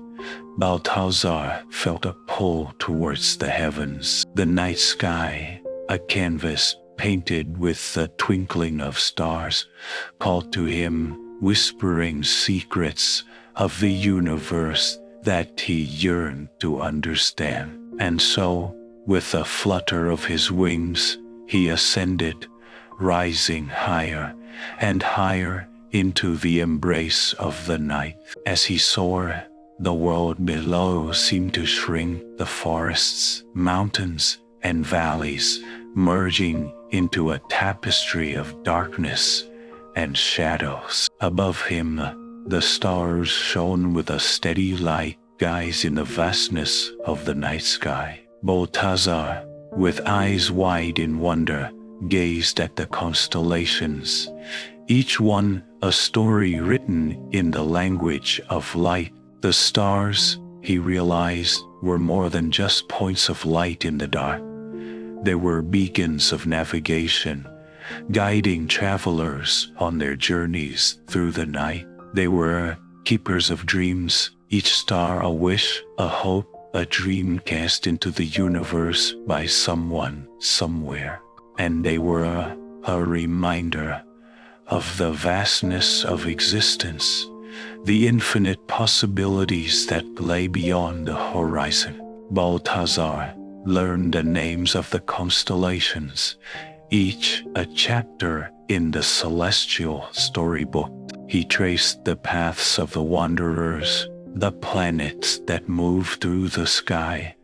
Balthazar felt a pull towards the heavens. The night sky, a canvas painted with the twinkling of stars, called to him, whispering secrets of the universe that he yearned to understand. And so, with a flutter of his wings, he ascended, rising higher and higher into the embrace of the night. As he soared, the world below seemed to shrink, the forests, mountains, and valleys merging into a tapestry of darkness and shadows. Above him, the stars shone with a steady light, guys in the vastness of the night sky. Balthazar, with eyes wide in wonder, gazed at the constellations, each one a story written in the language of light. The stars, he realized, were more than just points of light in the dark. They were beacons of navigation, guiding travelers on their journeys through the night. They were keepers of dreams, each star a wish, a hope, a dream cast into the universe by someone, somewhere. And they were a reminder of the vastness of existence, the infinite possibilities that lay beyond the horizon. Balthazar learned the names of the constellations, each a chapter in the celestial storybook. He traced the paths of the wanderers, the planets that move through the sky,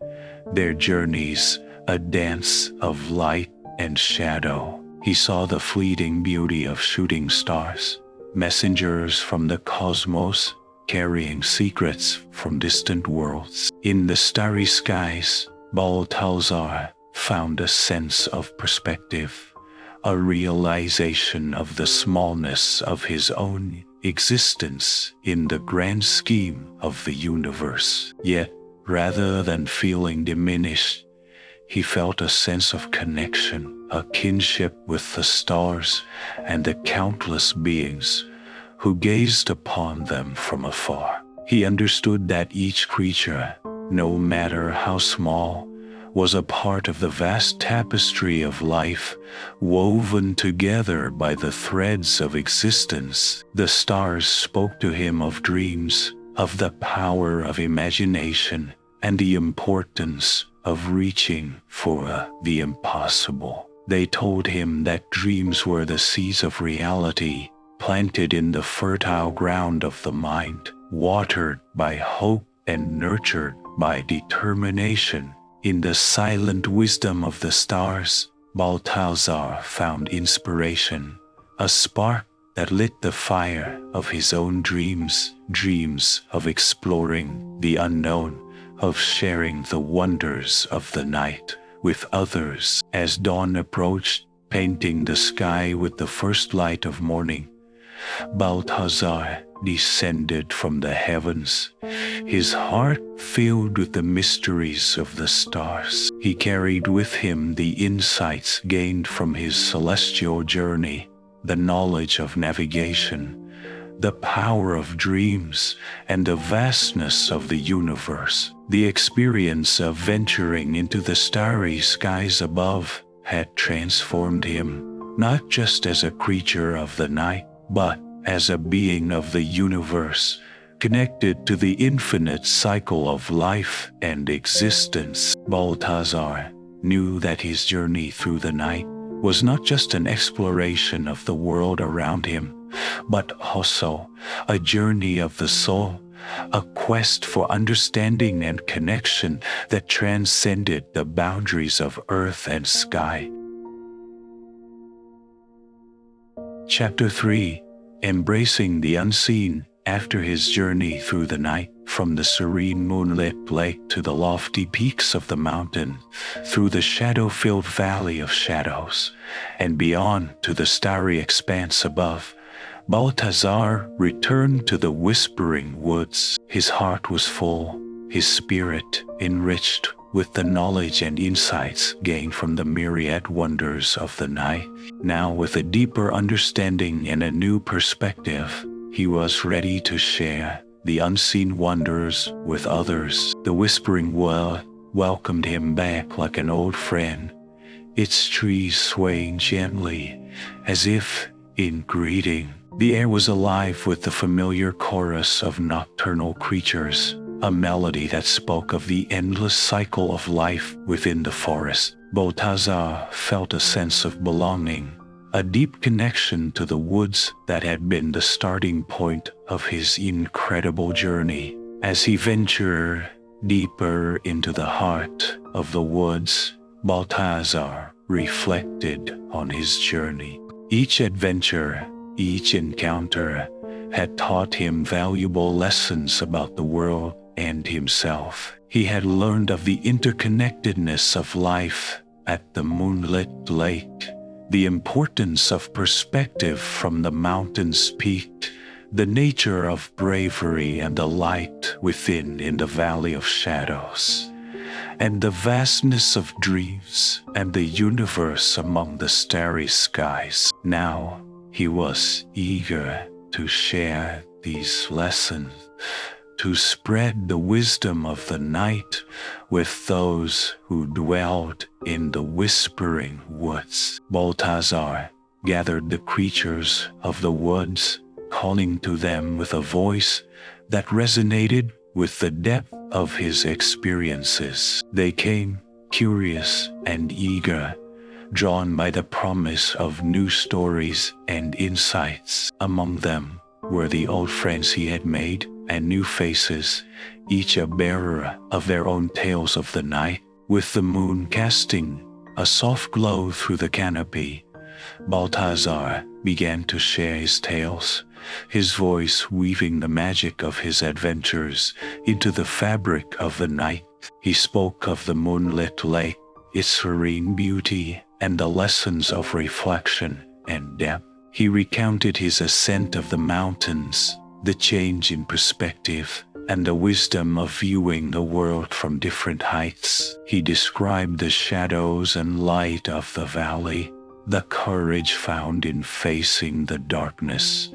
their journeys a dance of light and shadow. He saw the fleeting beauty of shooting stars, messengers from the cosmos carrying secrets from distant worlds. In the starry skies, Balthazar found a sense of perspective, a realization of the smallness of his own existence in the grand scheme of the universe. Yet, rather than feeling diminished, he felt a sense of connection, a kinship with the stars and the countless beings who gazed upon them from afar. He understood that each creature, no matter how small, was a part of the vast tapestry of life, woven together by the threads of existence. The stars spoke to him of dreams, of the power of imagination, and the importance of reaching for the impossible. They told him that dreams were the seeds of reality, planted in the fertile ground of the mind, watered by hope and nurtured by determination. In the silent wisdom of the stars, Balthazar found inspiration, a spark that lit the fire of his own dreams, dreams of exploring the unknown, of sharing the wonders of the night with others. As dawn approached, painting the sky with the first light of morning, Balthazar descended from the heavens, his heart filled with the mysteries of the stars. He carried with him the insights gained from his celestial journey, the knowledge of navigation, the power of dreams, and the vastness of the universe. The experience of venturing into the starry skies above had transformed him, not just as a creature of the night, but as a being of the universe, connected to the infinite cycle of life and existence. Balthazar knew that his journey through the night was not just an exploration of the world around him, but also a journey of the soul, a quest for understanding and connection that transcended the boundaries of earth and sky. Chapter 3: Embracing the Unseen. After his journey through the night, from the serene moonlit lake to the lofty peaks of the mountain, through the shadow-filled valley of shadows, and beyond to the starry expanse above, Balthazar returned to the whispering woods. His heart was full, his spirit enriched with the knowledge and insights gained from the myriad wonders of the night. Now, with a deeper understanding and a new perspective, he was ready to share the unseen wonders with others. The whispering world welcomed him back like an old friend, its trees swaying gently as if in greeting. The air was alive with the familiar chorus of nocturnal creatures, a melody that spoke of the endless cycle of life within the forest. Balthazar felt a sense of belonging, a deep connection to the woods that had been the starting point of his incredible journey. As he ventured deeper into the heart of the woods, Balthazar reflected on his journey. Each adventure, each encounter had taught him valuable lessons about the world and himself. He had learned of the interconnectedness of life at the moonlit lake, the importance of perspective from the mountain's peak, the nature of bravery and the light within in the valley of shadows, and the vastness of dreams and the universe among the starry skies. Now he was eager to share these lessons, to spread the wisdom of the night with those who dwelled in the whispering woods. Balthazar gathered the creatures of the woods, calling to them with a voice that resonated with the depth of his experiences. They came curious and eager, drawn by the promise of new stories and insights. Among them were the old friends he had made and new faces, each a bearer of their own tales of the night. With the moon casting a soft glow through the canopy, Balthazar began to share his tales, his voice weaving the magic of his adventures into the fabric of the night. He spoke of the moonlit lake, its serene beauty, and the lessons of reflection and depth. He recounted his ascent of the mountains, the change in perspective, and the wisdom of viewing the world from different heights. He described the shadows and light of the valley, the courage found in facing the darkness,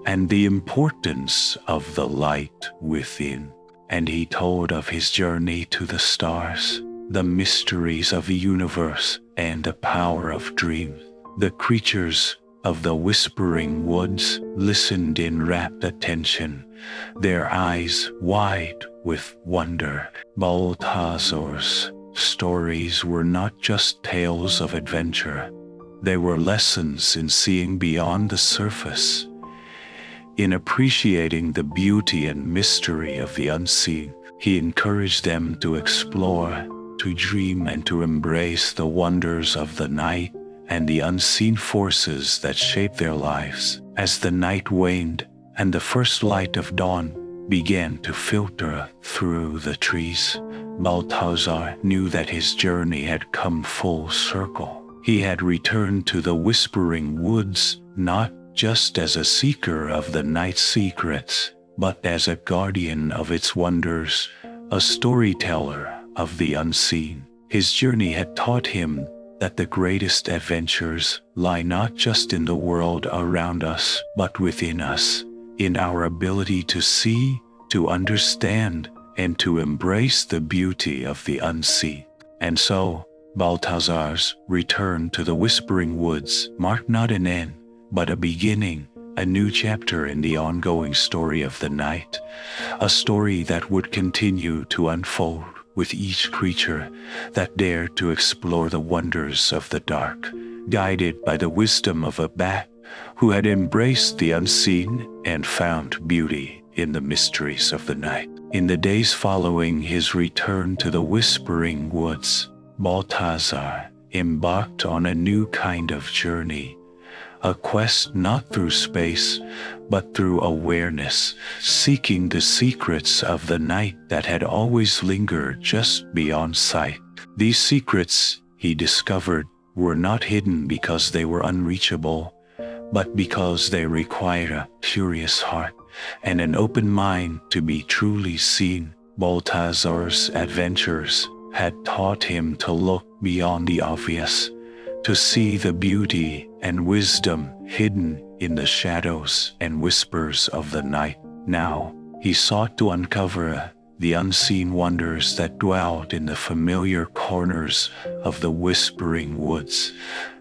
and the importance of the light within. And he told of his journey to the stars, the mysteries of the universe, and the power of dreams. The creatures of the whispering woods listened in rapt attention, their eyes wide with wonder. Balthazar's stories were not just tales of adventure. They were lessons in seeing beyond the surface, in appreciating the beauty and mystery of the unseen. He encouraged them to explore, to dream, and to embrace the wonders of the night and the unseen forces that shape their lives. As the night waned and the first light of dawn began to filter through the trees, Balthazar knew that his journey had come full circle. He had returned to the whispering woods not just as a seeker of the night's secrets, but as a guardian of its wonders, a storyteller of the unseen. His journey had taught him that the greatest adventures lie not just in the world around us, but within us, in our ability to see, to understand, and to embrace the beauty of the unseen. And so, Balthazar's return to the whispering woods marked not an end, but a beginning, a new chapter in the ongoing story of the night, a story that would continue to unfold with each creature that dared to explore the wonders of the dark, guided by the wisdom of a bat who had embraced the unseen and found beauty in the mysteries of the night. In the days following his return to the whispering woods, Balthazar embarked on a new kind of journey, a quest not through space, but through awareness, seeking the secrets of the night that had always lingered just beyond sight. These secrets, he discovered, were not hidden because they were unreachable, but because they required a curious heart and an open mind to be truly seen. Balthazar's adventures had taught him to look beyond the obvious, to see the beauty and wisdom hidden in the shadows and whispers of the night. Now, he sought to uncover the unseen wonders that dwelt in the familiar corners of the whispering woods,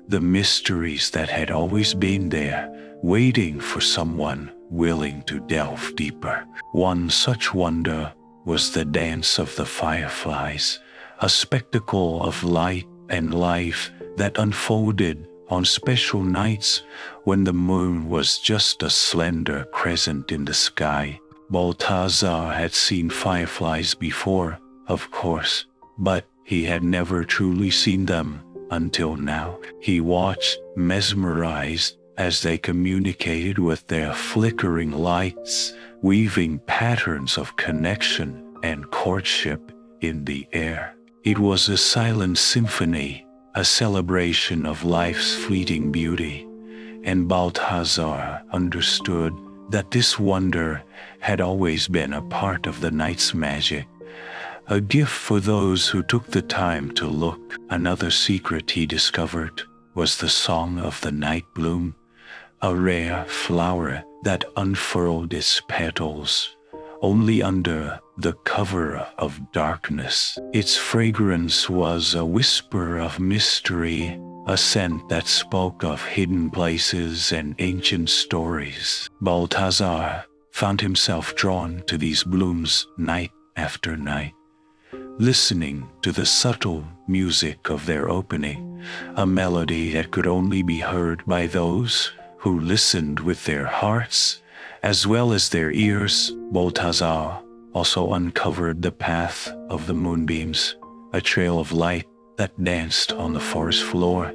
the mysteries that had always been there, waiting for someone willing to delve deeper. One such wonder was the dance of the fireflies, a spectacle of light and life that unfolded on special nights when the moon was just a slender crescent in the sky. Balthazar had seen fireflies before, of course, but he had never truly seen them until now. He watched, mesmerized, as they communicated with their flickering lights, weaving patterns of connection and courtship in the air. It was a silent symphony, a celebration of life's fleeting beauty, and Balthazar understood that this wonder had always been a part of the night's magic, a gift for those who took the time to look. Another secret he discovered was the song of the night bloom, a rare flower that unfurled its petals only under the cover of darkness. Its fragrance was a whisper of mystery, a scent that spoke of hidden places and ancient stories. Balthazar found himself drawn to these blooms night after night, listening to the subtle music of their opening, a melody that could only be heard by those who listened with their hearts as well as their ears. Balthazar also uncovered the path of the moonbeams, a trail of light that danced on the forest floor,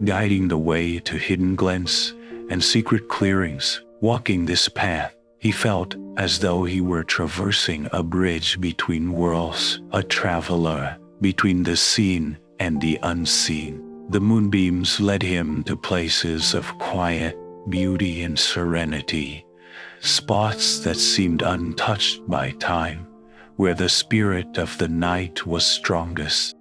guiding the way to hidden glens and secret clearings. Walking this path, he felt as though he were traversing a bridge between worlds, a traveler between the seen and the unseen. The moonbeams led him to places of quiet beauty and serenity, spots that seemed untouched by time, where the spirit of the night was strongest.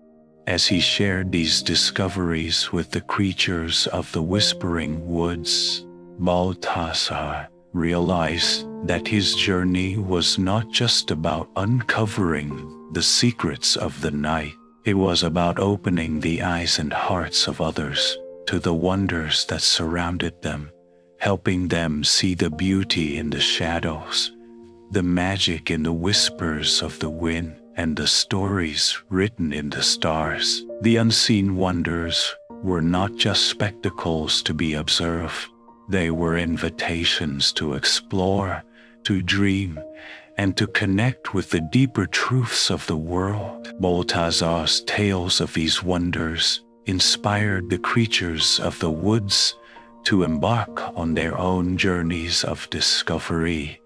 As he shared these discoveries with the creatures of the whispering woods, Balthazar realized that his journey was not just about uncovering the secrets of the night. It was about opening the eyes and hearts of others to the wonders that surrounded them, helping them see the beauty in the shadows, the magic in the whispers of the wind, and the stories written in the stars. The unseen wonders were not just spectacles to be observed. They were invitations to explore, to dream, and to connect with the deeper truths of the world. Balthazar's tales of these wonders inspired the creatures of the woods to embark on their own journeys of discovery,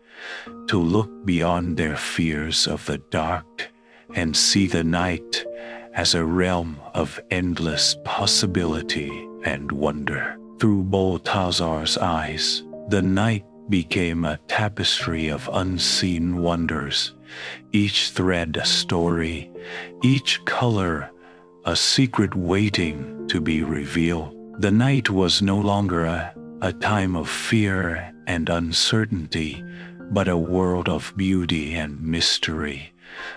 to look beyond their fears of the dark and see the night as a realm of endless possibility and wonder. Through Balthazar's eyes, the night became a tapestry of unseen wonders, each thread a story, each color a secret waiting to be revealed. The night was no longer a time of fear and uncertainty, but a world of beauty and mystery,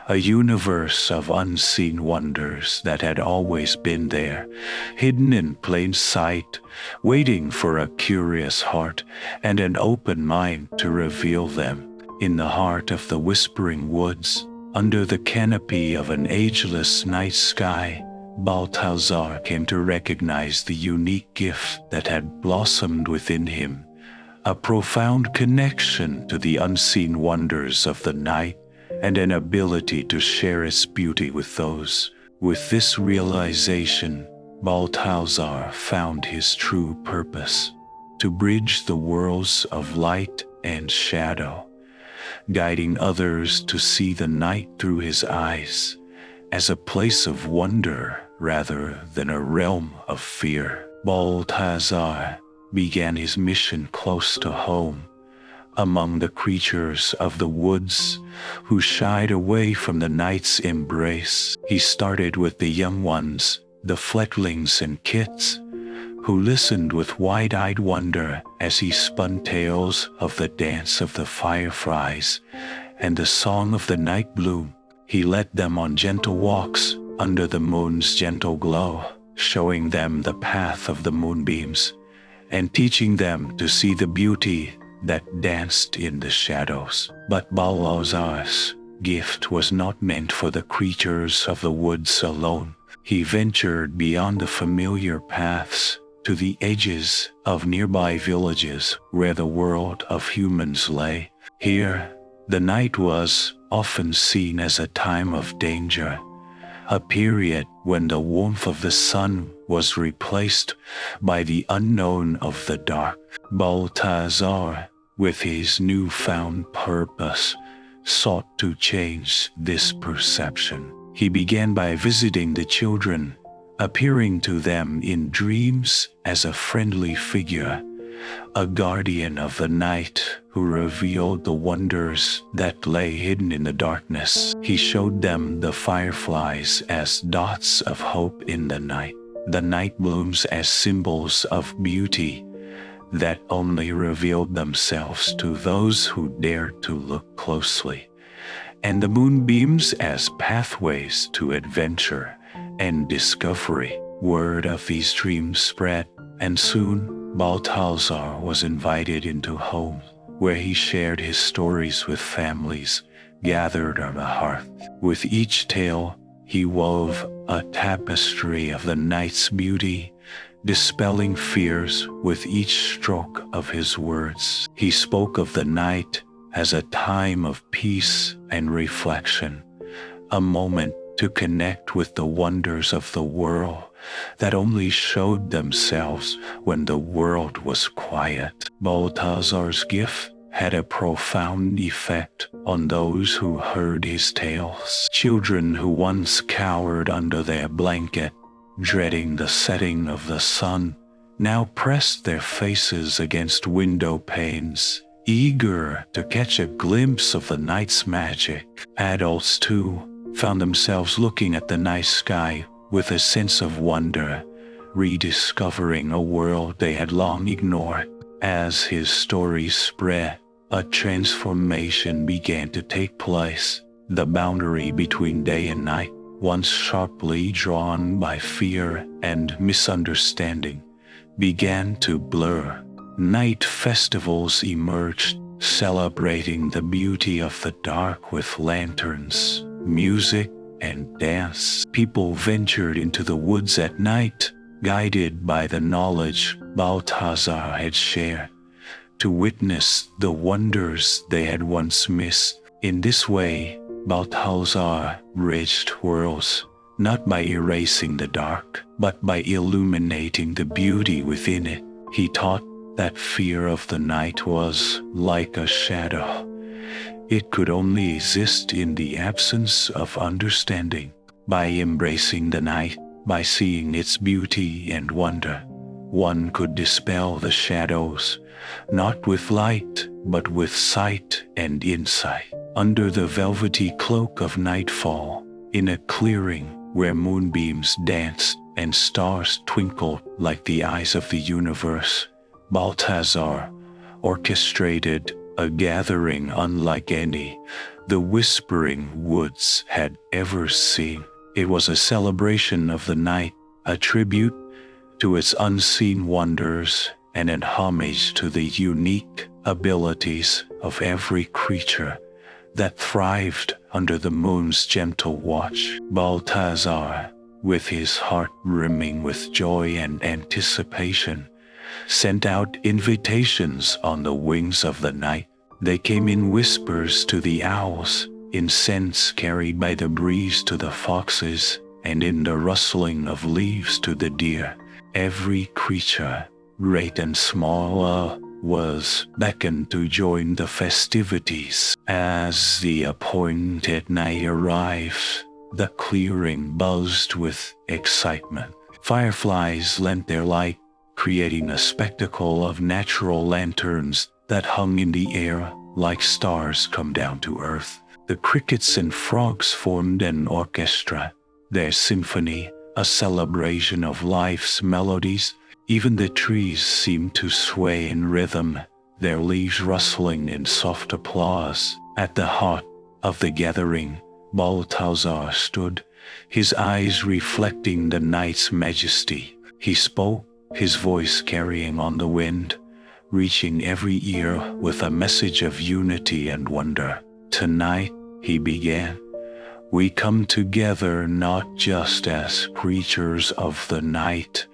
a universe of unseen wonders that had always been there, hidden in plain sight, waiting for a curious heart and an open mind to reveal them. In the heart of the whispering woods, under the canopy of an ageless night sky, Balthazar came to recognize the unique gift that had blossomed within him, a profound connection to the unseen wonders of the night and an ability to share its beauty with those. With this realization, Balthazar found his true purpose: to bridge the worlds of light and shadow, guiding others to see the night through his eyes as a place of wonder rather than a realm of fear. Balthazar began his mission close to home, Among the creatures of the woods who shied away from the night's embrace, he started with the young ones, the fledglings and kits, who listened with wide-eyed wonder as he spun tales of the dance of the fireflies and the song of the night bloom. He led them on gentle walks under the moon's gentle glow, showing them the path of the moonbeams and teaching them to see the beauty that danced in the shadows. But Balthazar's gift was not meant for the creatures of the woods alone. He ventured beyond the familiar paths to the edges of nearby villages where the world of humans lay. Here, the night was often seen as a time of danger, a period when the warmth of the sun was replaced by the unknown of the dark. Balthazar, with his newfound purpose, sought to change this perception. He began by visiting the children, appearing to them in dreams as a friendly figure, a guardian of the night who revealed the wonders that lay hidden in the darkness. He showed them the fireflies as dots of hope in the night blooms as symbols of beauty that only revealed themselves to those who dared to look closely, and the moonbeams as pathways to adventure and discovery. Word of these dreams spread, and soon Balthazar was invited into homes where he shared his stories with families gathered on the hearth. With each tale, he wove a tapestry of the night's beauty, dispelling fears with each stroke of his words. He spoke of the night as a time of peace and reflection, a moment to connect with the wonders of the world that only showed themselves when the world was quiet. Balthazar's gift had a profound effect on those who heard his tales. Children who once cowered under their blanket, dreading the setting of the sun, now pressed their faces against window panes, eager to catch a glimpse of the night's magic. Adults, too, found themselves looking at the night sky with a sense of wonder, rediscovering a world they had long ignored. As his story spread, a transformation began to take place. The boundary between day and night, once sharply drawn by fear and misunderstanding, began to blur. Night festivals emerged, celebrating the beauty of the dark with lanterns, music, and dance. People ventured into the woods at night, guided by the knowledge Balthazar had shared, to witness the wonders they had once missed. In this way, Balthazar bridged worlds, not by erasing the dark, but by illuminating the beauty within it. He taught that fear of the night was like a shadow. It could only exist in the absence of understanding. By embracing the night, by seeing its beauty and wonder, one could dispel the shadows, not with light, but with sight and insight. Under the velvety cloak of nightfall, in a clearing where moonbeams danced and stars twinkled like the eyes of the universe, Balthazar orchestrated a gathering unlike any the Whispering Woods had ever seen. It was a celebration of the night, a tribute to its unseen wonders, and an homage to the unique abilities of every creature that thrived under the moon's gentle watch. Balthazar, with his heart brimming with joy and anticipation, sent out invitations on the wings of the night. They came in whispers to the owls, in scents carried by the breeze to the foxes, and in the rustling of leaves to the deer. Every creature, great and small, was beckoned to join the festivities. As the appointed night arrived, the clearing buzzed with excitement. Fireflies lent their light, creating a spectacle of natural lanterns that hung in the air like stars come down to earth. The crickets and frogs formed an orchestra, their symphony a celebration of life's melodies. Even the trees seemed to sway in rhythm, their leaves rustling in soft applause. At the heart of the gathering, Balthazar stood, his eyes reflecting the night's majesty. He spoke, his voice carrying on the wind, reaching every ear with a message of unity and wonder. Tonight, he began, we come together not just as creatures of the night,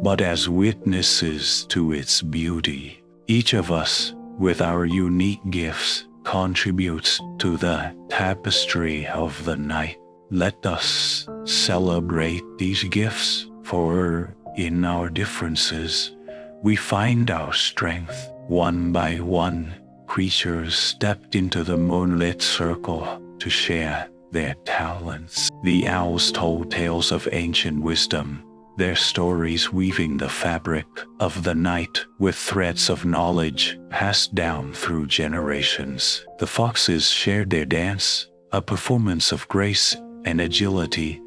but as witnesses to its beauty. Each of us, with our unique gifts, contributes to the tapestry of the night. Let us celebrate these gifts, for in our differences, we find our strength. One by one, creatures stepped into the moonlit circle to share their talents. The owls told tales of ancient wisdom, their stories weaving the fabric of the night with threads of knowledge passed down through generations. The foxes shared their dance, a performance of grace and agility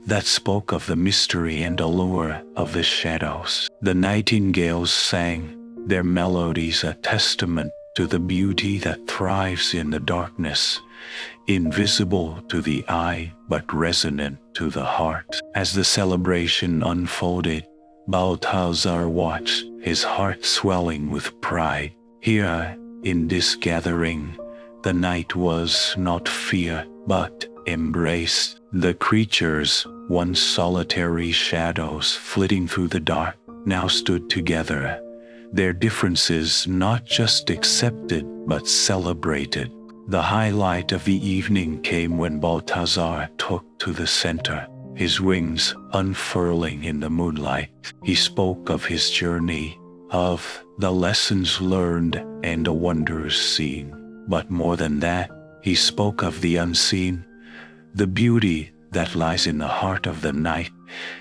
that spoke of the mystery and allure of the shadows. The nightingales sang, their melodies a testament to the beauty that thrives in the darkness, invisible to the eye but resonant to the heart. As the celebration unfolded, Balthazar watched, his heart swelling with pride. Here, in this gathering, the night was not feared but embraced. The creatures, once solitary shadows flitting through the dark, now stood together, their differences not just accepted but celebrated. The highlight of the evening came when Balthazar took to the center, his wings unfurling in the moonlight. He spoke of his journey, of the lessons learned and the wonders seen. But more than that, he spoke of the unseen, the beauty that lies in the heart of the night,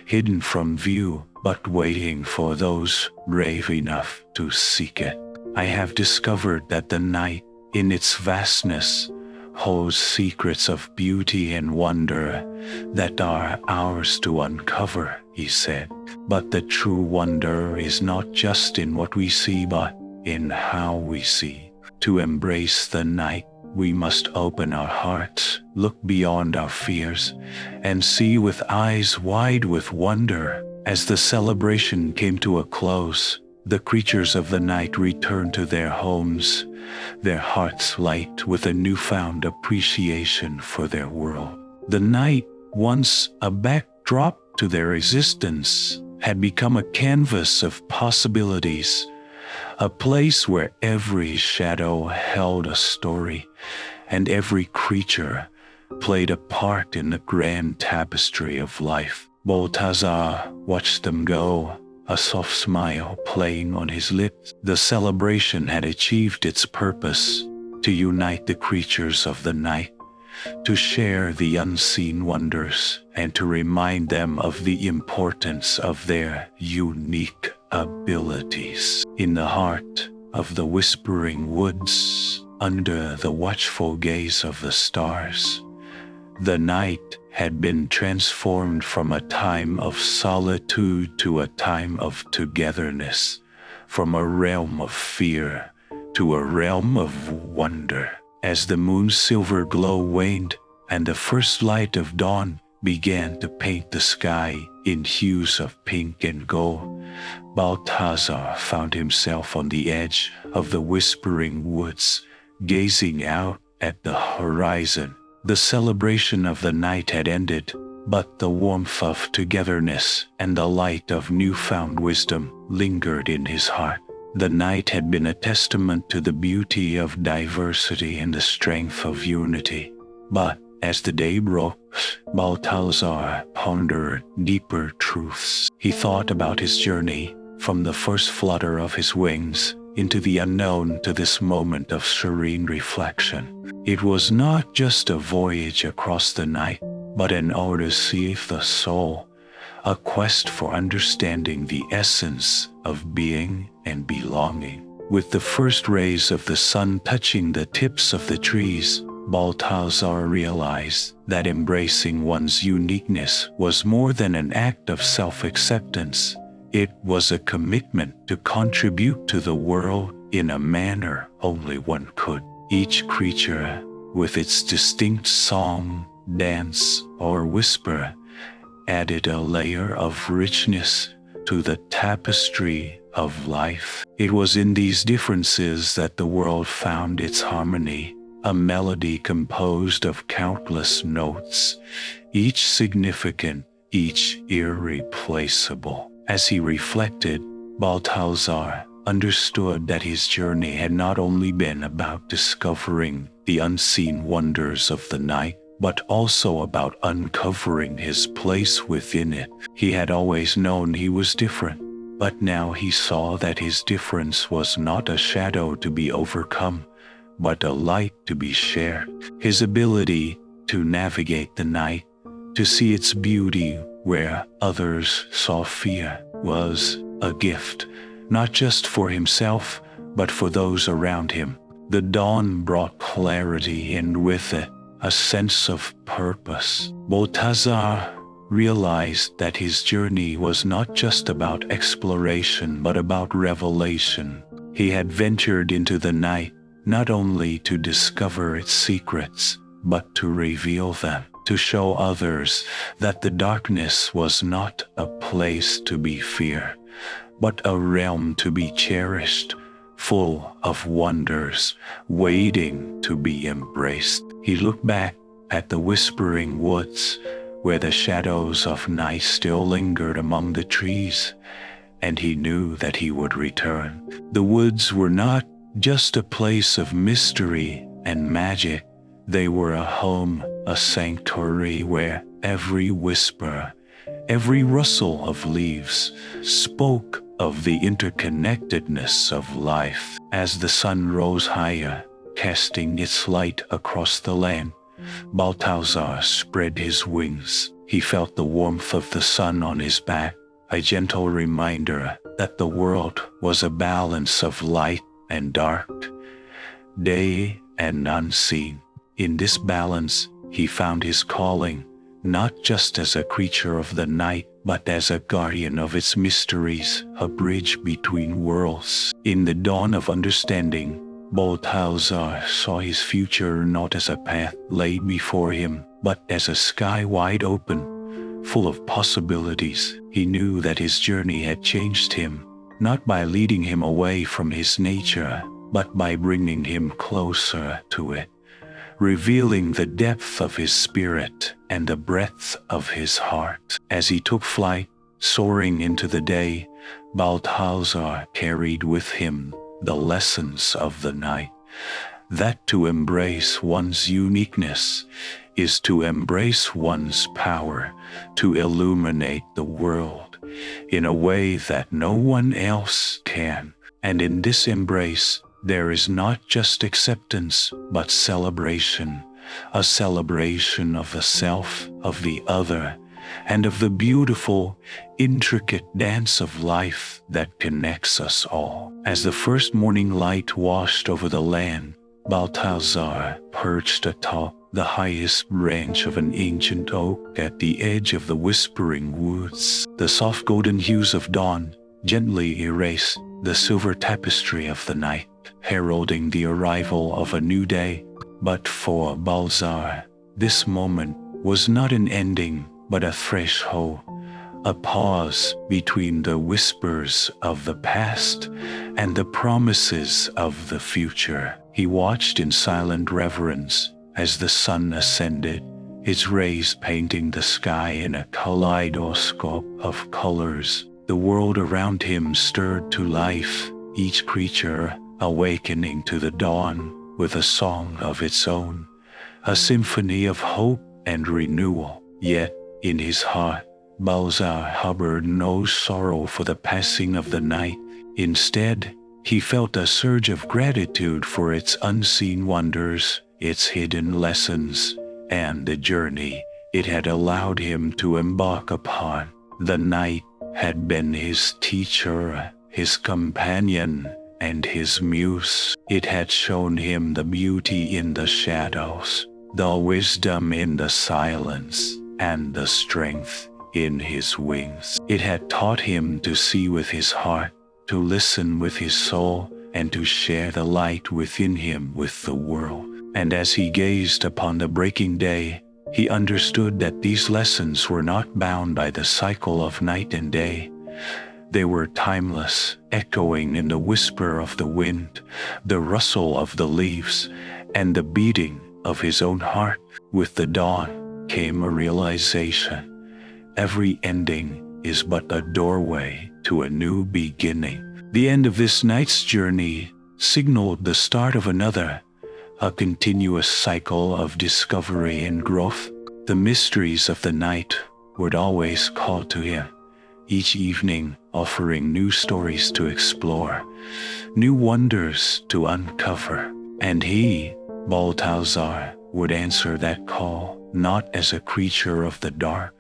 hidden from view but waiting for those brave enough to seek it. I have discovered that the night, in its vastness, holds secrets of beauty and wonder that are ours to uncover, he said. But the true wonder is not just in what we see, but in how we see. To embrace the night, we must open our hearts, look beyond our fears, and see with eyes wide with wonder. As the celebration came to a close, the creatures of the night returned to their homes, their hearts light with a newfound appreciation for their world. The night, once a backdrop to their existence, had become a canvas of possibilities, a place where every shadow held a story and every creature played a part in the grand tapestry of life. Balthazar watched them go, a soft smile playing on his lips. The celebration had achieved its purpose, to unite the creatures of the night, to share the unseen wonders, and to remind them of the importance of their unique abilities. In the heart of the whispering woods, under the watchful gaze of the stars, the night had been transformed from a time of solitude to a time of togetherness, from a realm of fear to a realm of wonder. As the moon's silver glow waned and the first light of dawn began to paint the sky in hues of pink and gold, Balthazar found himself on the edge of the whispering woods, gazing out at the horizon. The celebration of the night had ended, but the warmth of togetherness and the light of newfound wisdom lingered in his heart. The night had been a testament to the beauty of diversity and the strength of unity. But as the day broke, Balthazar pondered deeper truths. He thought about his journey, from the first flutter of his wings into the unknown to this moment of serene reflection. It was not just a voyage across the night, but an odyssey of the soul, a quest for understanding the essence of being and belonging. With the first rays of the sun touching the tips of the trees, Balthazar realized that embracing one's uniqueness was more than an act of self-acceptance. It was a commitment to contribute to the world in a manner only one could. Each creature, with its distinct song, dance, or whisper, added a layer of richness to the tapestry of life. It was in these differences that the world found its harmony, a melody composed of countless notes, each significant, each irreplaceable. As he reflected, Balthazar understood that his journey had not only been about discovering the unseen wonders of the night, but also about uncovering his place within it. He had always known he was different, but now he saw that his difference was not a shadow to be overcome, but a light to be shared. His ability to navigate the night, to see its beauty where others saw fear, was a gift, not just for himself, but for those around him. The dawn brought clarity, and with it, a sense of purpose. Balthazar realized that his journey was not just about exploration, but about revelation. He had ventured into the night not only to discover its secrets, but to reveal them, to show others that the darkness was not a place to be feared, but a realm to be cherished, full of wonders, waiting to be embraced. He looked back at the whispering woods, where the shadows of night still lingered among the trees, and he knew that he would return. The woods were not just a place of mystery and magic. They were a home, a sanctuary where every whisper, every rustle of leaves spoke of the interconnectedness of life. As the sun rose higher, casting its light across the land, Balthazar spread his wings. He felt the warmth of the sun on his back, a gentle reminder that the world was a balance of light and dark, day and unseen. In this balance, he found his calling, not just as a creature of the night, but as a guardian of its mysteries, a bridge between worlds. In the dawn of understanding, Balthazar saw his future not as a path laid before him, but as a sky wide open, full of possibilities. He knew that his journey had changed him, not by leading him away from his nature, but by bringing him closer to it, revealing the depth of his spirit and the breadth of his heart. As he took flight, soaring into the day, Balthazar carried with him the lessons of the night, that to embrace one's uniqueness is to embrace one's power, to illuminate the world in a way that no one else can. And in this embrace, there is not just acceptance, but celebration, a celebration of the self, of the other, and of the beautiful, intricate dance of life that connects us all. As the first morning light washed over the land, Balthazar perched atop the highest branch of an ancient oak at the edge of the whispering woods. The soft golden hues of dawn gently erased the silver tapestry of the night, heralding the arrival of a new day. But for Balthazar, this moment was not an ending, but a threshold, a pause between the whispers of the past and the promises of the future. He watched in silent reverence as the sun ascended, its rays painting the sky in a kaleidoscope of colors. The world around him stirred to life, each creature awakening to the dawn with a song of its own, a symphony of hope and renewal. Yet, in his heart, Balthazar harbored no sorrow for the passing of the night. Instead, he felt a surge of gratitude for its unseen wonders, its hidden lessons, and the journey it had allowed him to embark upon. The night had been his teacher, his companion, and his muse. It had shown him the beauty in the shadows, the wisdom in the silence, and the strength in his wings. It had taught him to see with his heart, to listen with his soul, and to share the light within him with the world. And as he gazed upon the breaking day, he understood that these lessons were not bound by the cycle of night and day. They were timeless, echoing in the whisper of the wind, the rustle of the leaves, and the beating of his own heart. With the dawn came a realization. Every ending is but a doorway to a new beginning. The end of this night's journey signaled the start of another, a continuous cycle of discovery and growth. The mysteries of the night would always call to him, each evening offering new stories to explore, new wonders to uncover. And he, Balthazar, would answer that call, not as a creature of the dark,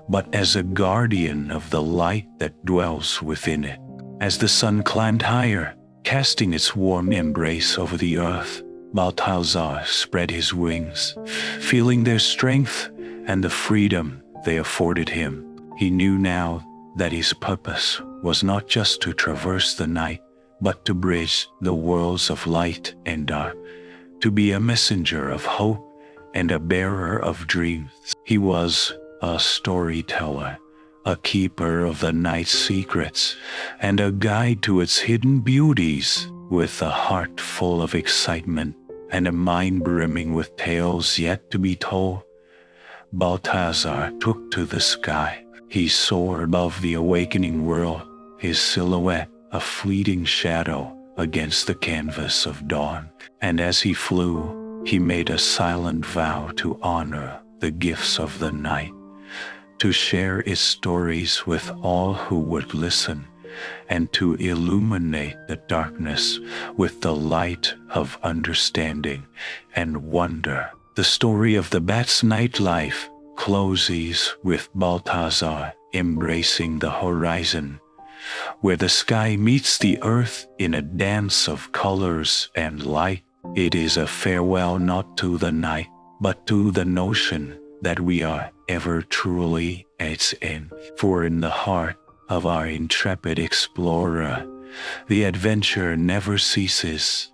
but as a guardian of the light that dwells within it. As the sun climbed higher, casting its warm embrace over the earth, Balthazar spread his wings, feeling their strength and the freedom they afforded him. He knew now that his purpose was not just to traverse the night, but to bridge the worlds of light and dark, to be a messenger of hope and a bearer of dreams. He was a storyteller, a keeper of the night's secrets, and a guide to its hidden beauties. With a heart full of excitement and a mind brimming with tales yet to be told, Balthazar took to the sky. He soared above the awakening world, his silhouette a fleeting shadow against the canvas of dawn. And as he flew, he made a silent vow to honor the gifts of the night, to share its stories with all who would listen, and to illuminate the darkness with the light of understanding and wonder. The story of the bat's nightlife closes with Balthazar embracing the horizon, where the sky meets the earth in a dance of colors and light. It is a farewell not to the night, but to the notion that we are ever truly at its end. For in the heart of our intrepid explorer, the adventure never ceases.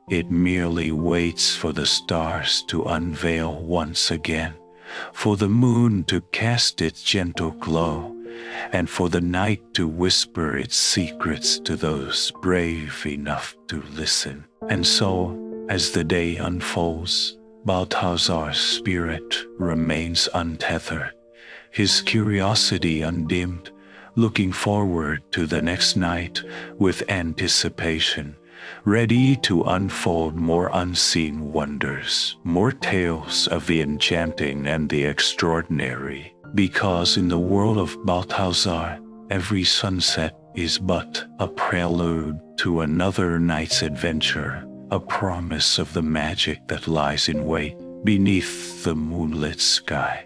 It merely waits for the stars to unveil once again, for the moon to cast its gentle glow, and for the night to whisper its secrets to those brave enough to listen. And so, as the day unfolds, Balthazar's spirit remains untethered, his curiosity undimmed, looking forward to the next night with anticipation, ready to unfold more unseen wonders, more tales of the enchanting and the extraordinary. Because in the world of Balthazar, every sunset is but a prelude to another night's adventure, a promise of the magic that lies in wait beneath the moonlit sky.